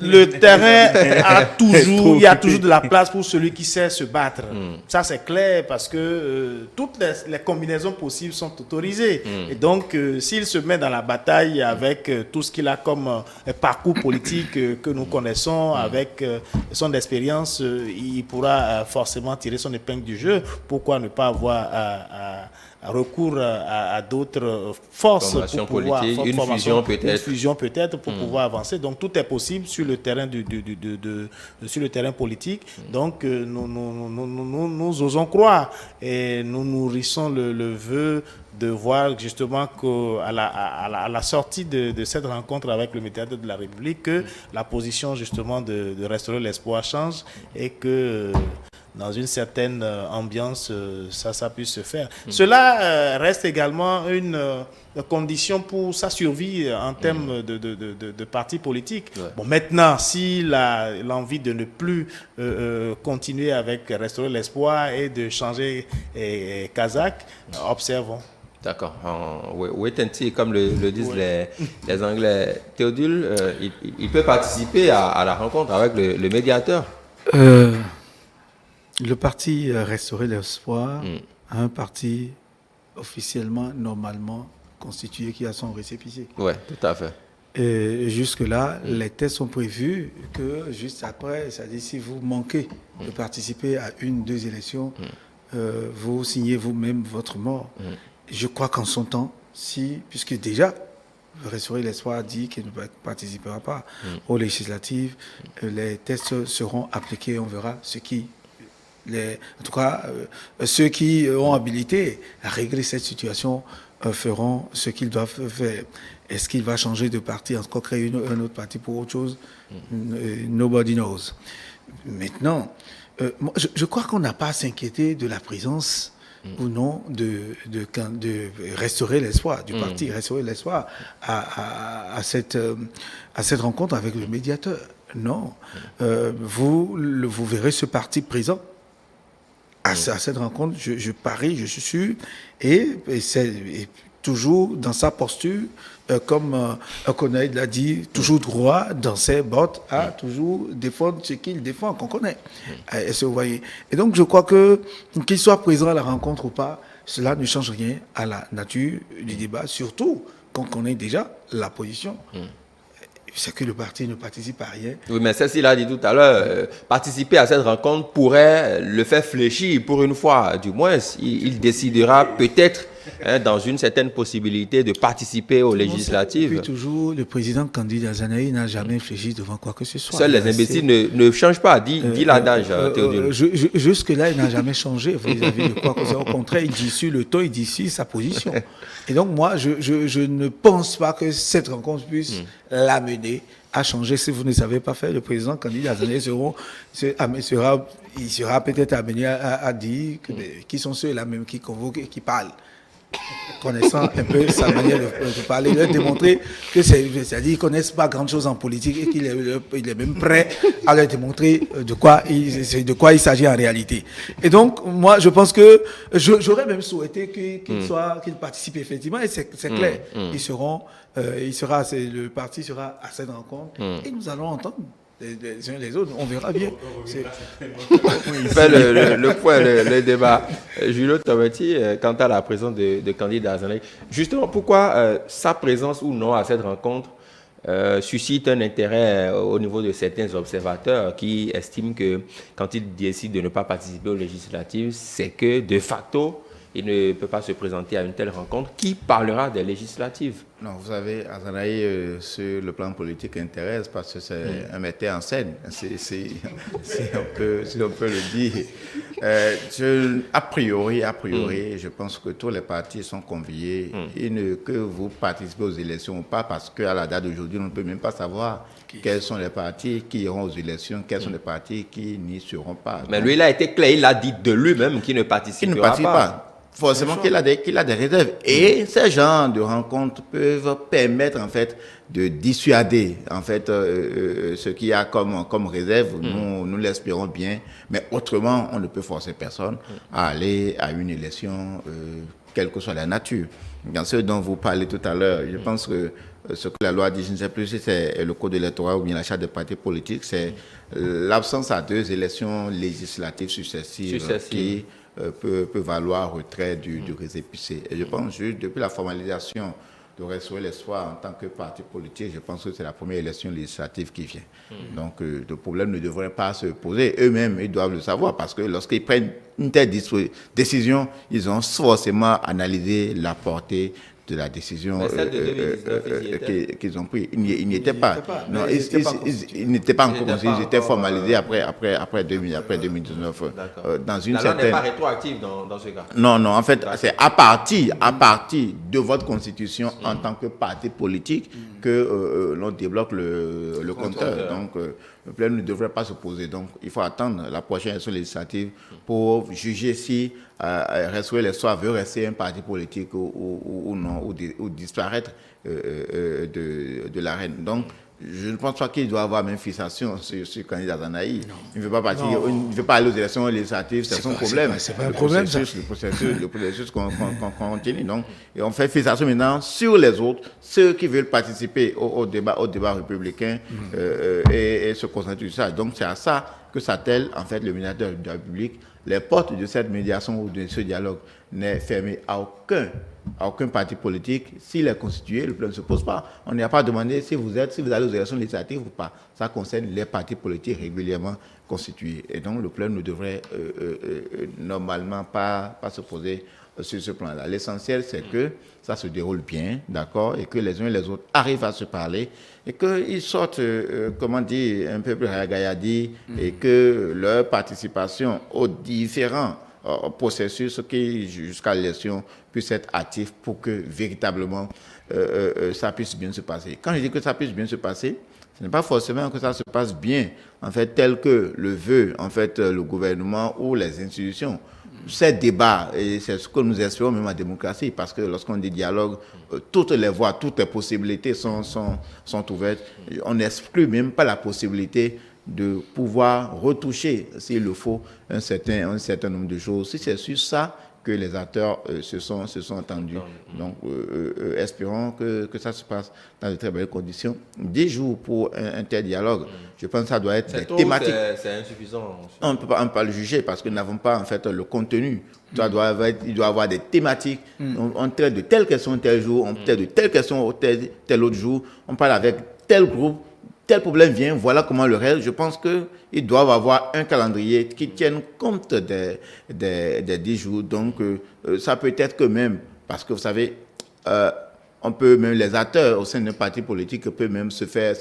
le terrain a toujours, il y a toujours de la place pour celui qui sait se battre. Ça, c'est clair, parce que toutes les combinaisons possibles sont autorisées. Et donc, s'il se met dans la bataille avec tout ce qu'il a comme parcours politique que nous connaissons, avec son expérience, il pourra forcément tirer son épingle du jeu. Pourquoi ne pas avoir recours à d'autres forces Formation pour pouvoir, politique, une fusion peut-être pour pouvoir avancer. Donc tout est possible sur le terrain sur le terrain politique. Donc nous osons croire et nous nourrissons le vœu de voir justement qu'à la sortie de cette rencontre avec le médiateur de la République, que la position justement de restaurer l'espoir change et que dans une certaine ambiance, ça puisse se faire. Cela reste également une condition pour sa survie en termes de parti politique. Ouais. Bon, maintenant, si l'envie de ne plus continuer avec Restaurer l'espoir et de changer Kazakh, observons. D'accord. Wait and see, comme le disent les Anglais. Théodule, il peut participer à la rencontre avec le médiateur. Le parti Restaurer l'espoir, un parti officiellement, normalement constitué qui a son récépissé. Oui, tout à fait. Et jusque-là, les tests sont prévus que juste après, c'est-à-dire si vous manquez de participer à une, deux élections, vous signez vous-même votre mort. Je crois qu'en son temps, puisque déjà, Restaurer l'espoir dit qu'il ne participera pas aux législatives, les tests seront appliqués, on verra en tout cas, ceux qui ont habilité à régler cette situation feront ce qu'ils doivent faire. Est-ce qu'il va changer de parti, encore créer un autre parti pour autre chose? Nobody knows. Maintenant, je crois qu'on n'a pas à s'inquiéter de la présence ou non de Restaurer l'espoir, du parti Restaurer l'espoir à cette rencontre avec le médiateur. Non. Vous verrez ce parti présent à cette rencontre, je parie, je suis sûr, et toujours dans sa posture, comme Konaïd l'a dit, toujours droit dans ses bottes, à toujours défendre ce qu'il défend, qu'on connaît. Est-ce que vous voyez? Et donc, je crois qu'il soit présent à la rencontre ou pas, cela ne change rien à la nature du débat, surtout qu'on connaît déjà la position. C'est que le parti ne participe à rien. Oui, mais c'est ce qu'il a dit tout à l'heure. Participer à cette rencontre pourrait le faire fléchir pour une fois. Du moins, il décidera peut-être dans une certaine possibilité de participer aux législatives. Depuis toujours, le président candidat Zanaï n'a jamais fléchi devant quoi que ce soit. Seuls les imbéciles ne changent pas, dit l'adage, Théodule. Jusque-là, il n'a jamais changé vis-à-vis de quoi que ce soit. Au contraire, il dit sur le ton, il dit sur sa position. Et donc, moi, je ne pense pas que cette rencontre puisse l'amener à changer. Si vous ne savez pas faire, le président candidat Zanaï il sera peut-être amené à dire qui sont ceux-là même qui convoquent et qui parlent. Connaissant un peu sa manière de parler, de démontrer que c'est-à-dire qu'ils ne connaissent pas grand-chose en politique et qu'il est même prêt à leur démontrer de quoi il s'agit en réalité. Et donc, moi, je pense que j'aurais même souhaité qu'il participe effectivement, et c'est clair. Le parti sera à cette rencontre et nous allons entendre les uns les autres, on verra bien. Fait le point, le débat. Julio Tometi, quant à la présence de candidat Azanaï, justement, pourquoi sa présence ou non à cette rencontre suscite un intérêt au niveau de certains observateurs qui estiment que quand il décide de ne pas participer aux législatives, c'est que de facto, il ne peut pas se présenter à une telle rencontre. Qui parlera des législatives? Non, vous savez, Azanaï, sur le plan politique, intéresse parce que c'est un metteur en scène, si on peut le dire. A priori, je pense que tous les partis sont conviés que vous participez aux élections ou pas, parce qu'à la date d'aujourd'hui, on ne peut même pas savoir quels sont les partis qui iront aux élections, quels sont les partis qui n'y seront pas. Mais lui, il a été clair, il a dit de lui-même qu'il ne participera pas. forcément qu'il a des réserves. Et ces genres de rencontres peuvent permettre, en fait, de dissuader, en fait, ce qu'il y a comme réserve. Nous l'espérons bien. Mais autrement, on ne peut forcer personne à aller à une élection, quelle que soit la nature. Dans ce dont vous parlez tout à l'heure, je pense que ce que la loi dit, je ne sais plus si c'est le code électoral ou bien la charte des partis politiques, c'est l'absence à 2 élections législatives successives. Qui peut valoir retrait du récépissé. Et je pense juste, depuis la formalisation de Restaurer l'Espoir en tant que parti politique, je pense que c'est la première élection législative qui vient. Donc, le problème ne devrait pas se poser. Eux-mêmes, ils doivent le savoir parce que lorsqu'ils prennent une telle décision, ils ont forcément analysé la portée de la décision qu'ils ont prise. Ils n'y étaient pas. Non, ils n'étaient pas encore considérés, ils étaient formalisés après 2019. Dans une la loi n'est pas rétroactive dans ce cas. Non, en fait, c'est à partir de votre constitution en tant que parti politique que l'on débloque le compteur. Donc, le problème ne devrait pas se poser. Donc, il faut attendre la prochaine élection législative pour juger si Restaurer l'Espoir veut rester un parti politique ou non, ou disparaître de l'arène. Donc, je ne pense pas qu'il doit avoir même fixation sur le candidat Zanaï. Il ne veut pas partir, il ne veut pas aller aux élections législatives, c'est son problème. C'est pas un problème, ça. Le processus qu'on continue. Donc, et on fait fixation maintenant sur les autres, ceux qui veulent participer au débat républicain et se concentrer sur ça. Donc, c'est à ça que s'attelle en fait le médiateur de la République. Les portes de cette médiation ou de ce dialogue n'est fermée à aucun parti politique. S'il est constitué, le problème ne se pose pas. On n'a pas demandé si vous allez aux élections législatives ou pas. Ça concerne les partis politiques régulièrement constitués. Et donc, le problème ne devrait normalement pas se poser sur ce plan-là. L'essentiel, c'est que ça se déroule bien, d'accord, et que les uns et les autres arrivent à se parler, et qu'ils sortent, comment dire, un peu plus ragaillardis, et que leur participation aux différents processus qui, jusqu'à l'élection, puisse être actif pour que, véritablement, ça puisse bien se passer. Quand je dis que ça puisse bien se passer, ce n'est pas forcément que ça se passe bien, en fait, tel que le veut, en fait, le gouvernement ou les institutions. Ces débats, et c'est ce que nous espérons même en démocratie, parce que lorsqu'on dit dialogue, toutes les voies, toutes les possibilités sont ouvertes. On n'exclut même pas la possibilité de pouvoir retoucher, s'il le faut, un certain nombre de choses. Si c'est sur ça que les acteurs se sont entendus. Donc, espérons que ça se passe dans de très belles conditions. 10 jours pour un tel dialogue, je pense que ça doit être des thématiques. C'est insuffisant. On ne peut pas le juger parce que nous n'avons pas en fait le contenu. Il doit avoir des thématiques. On traite de telle question tel jour, on traite de telle question tel autre jour. On parle avec tel groupe. Tel problème vient, voilà comment le règle. Je pense qu'ils doivent avoir un calendrier qui tienne compte des 10 jours. Donc, ça peut être que même, parce que vous savez, on peut même, les acteurs au sein d'un parti politique peuvent même se faire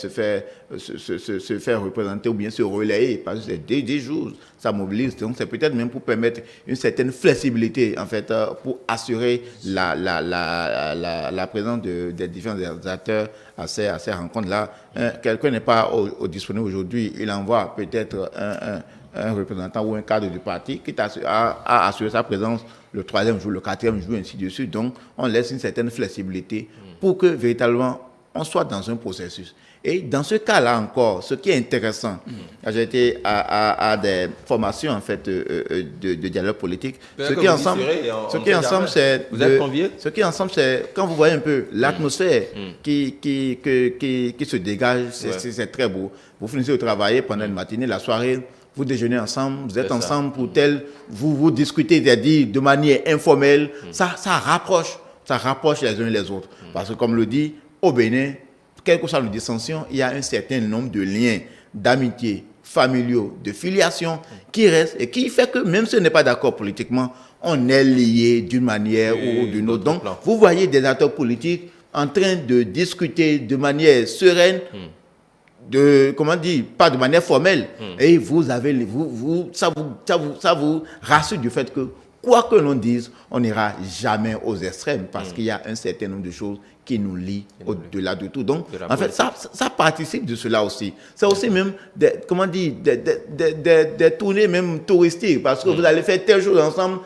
représenter ou bien se relayer. Parce que c'est 10 jours, ça mobilise. Donc, c'est peut-être même pour permettre une certaine flexibilité, en fait, pour assurer la présence des différents acteurs à ces rencontres-là. Quelqu'un n'est pas disponible aujourd'hui, il envoie peut-être un représentant ou un cadre du parti qui a assuré sa présence le 3e jour, le 4e jour, ainsi de suite. Donc, on laisse une certaine flexibilité pour que, véritablement, on soit dans un processus. Et dans ce cas-là encore, ce qui est intéressant, j'ai été à des formations, en fait, de dialogue politique. Ce qui ensemble, c'est... Vous êtes conviés? Ce qui ensemble, c'est, quand vous voyez un peu l'atmosphère qui se dégage, c'est très beau. Vous finissez de travailler pendant une matinée, la soirée, vous déjeunez ensemble, vous êtes ensemble pour vous discutez de manière informelle. Ça rapproche les uns et les autres. Parce que comme le dit, au Bénin, quelles que soient les dissensions, il y a un certain nombre de liens, d'amitié, familiaux, de filiation qui restent et qui fait que même si on n'est pas d'accord politiquement, on est lié d'une manière ou d'une autre. Donc, vous voyez des acteurs politiques en train de discuter de manière sereine, pas de manière formelle. Et vous avez, ça vous rassure du fait que, quoi que l'on dise, on n'ira jamais aux extrêmes parce qu'il y a un certain nombre de choses qui nous lient au-delà de tout. Donc, en fait, ça participe de cela aussi. C'est aussi même, des tournées même touristiques parce que vous allez faire telle chose ensemble,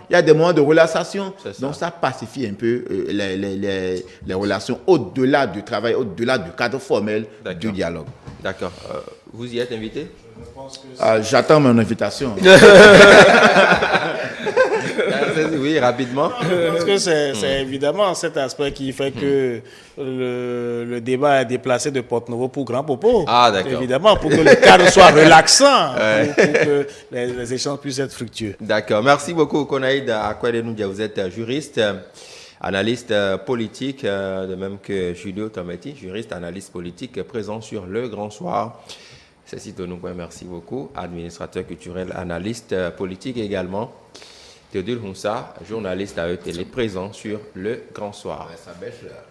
il y a des moments de relaxation. Donc, ça pacifie un peu les relations au-delà du travail, au-delà du cadre formel du dialogue. D'accord. Vous y êtes invité? J'attends mon invitation. Oui, rapidement. Parce que c'est évidemment cet aspect qui fait que le débat est déplacé de Porte-Nouveau pour Grand Popo. Ah, d'accord. Évidemment, pour que le cadre soit relaxant, pour que les échanges puissent être fructueux. D'accord. Merci beaucoup, Konaïd Akwedenoudia. Vous êtes juriste, analyste politique, de même que Julio Tometi, juriste, analyste politique, présent sur Le Grand Soir. Ceci de nous, merci beaucoup. Administrateur culturel, analyste politique également. Théodule Hunsa, journaliste à ETL, présent sur Le Grand Soir. Ça baisse là.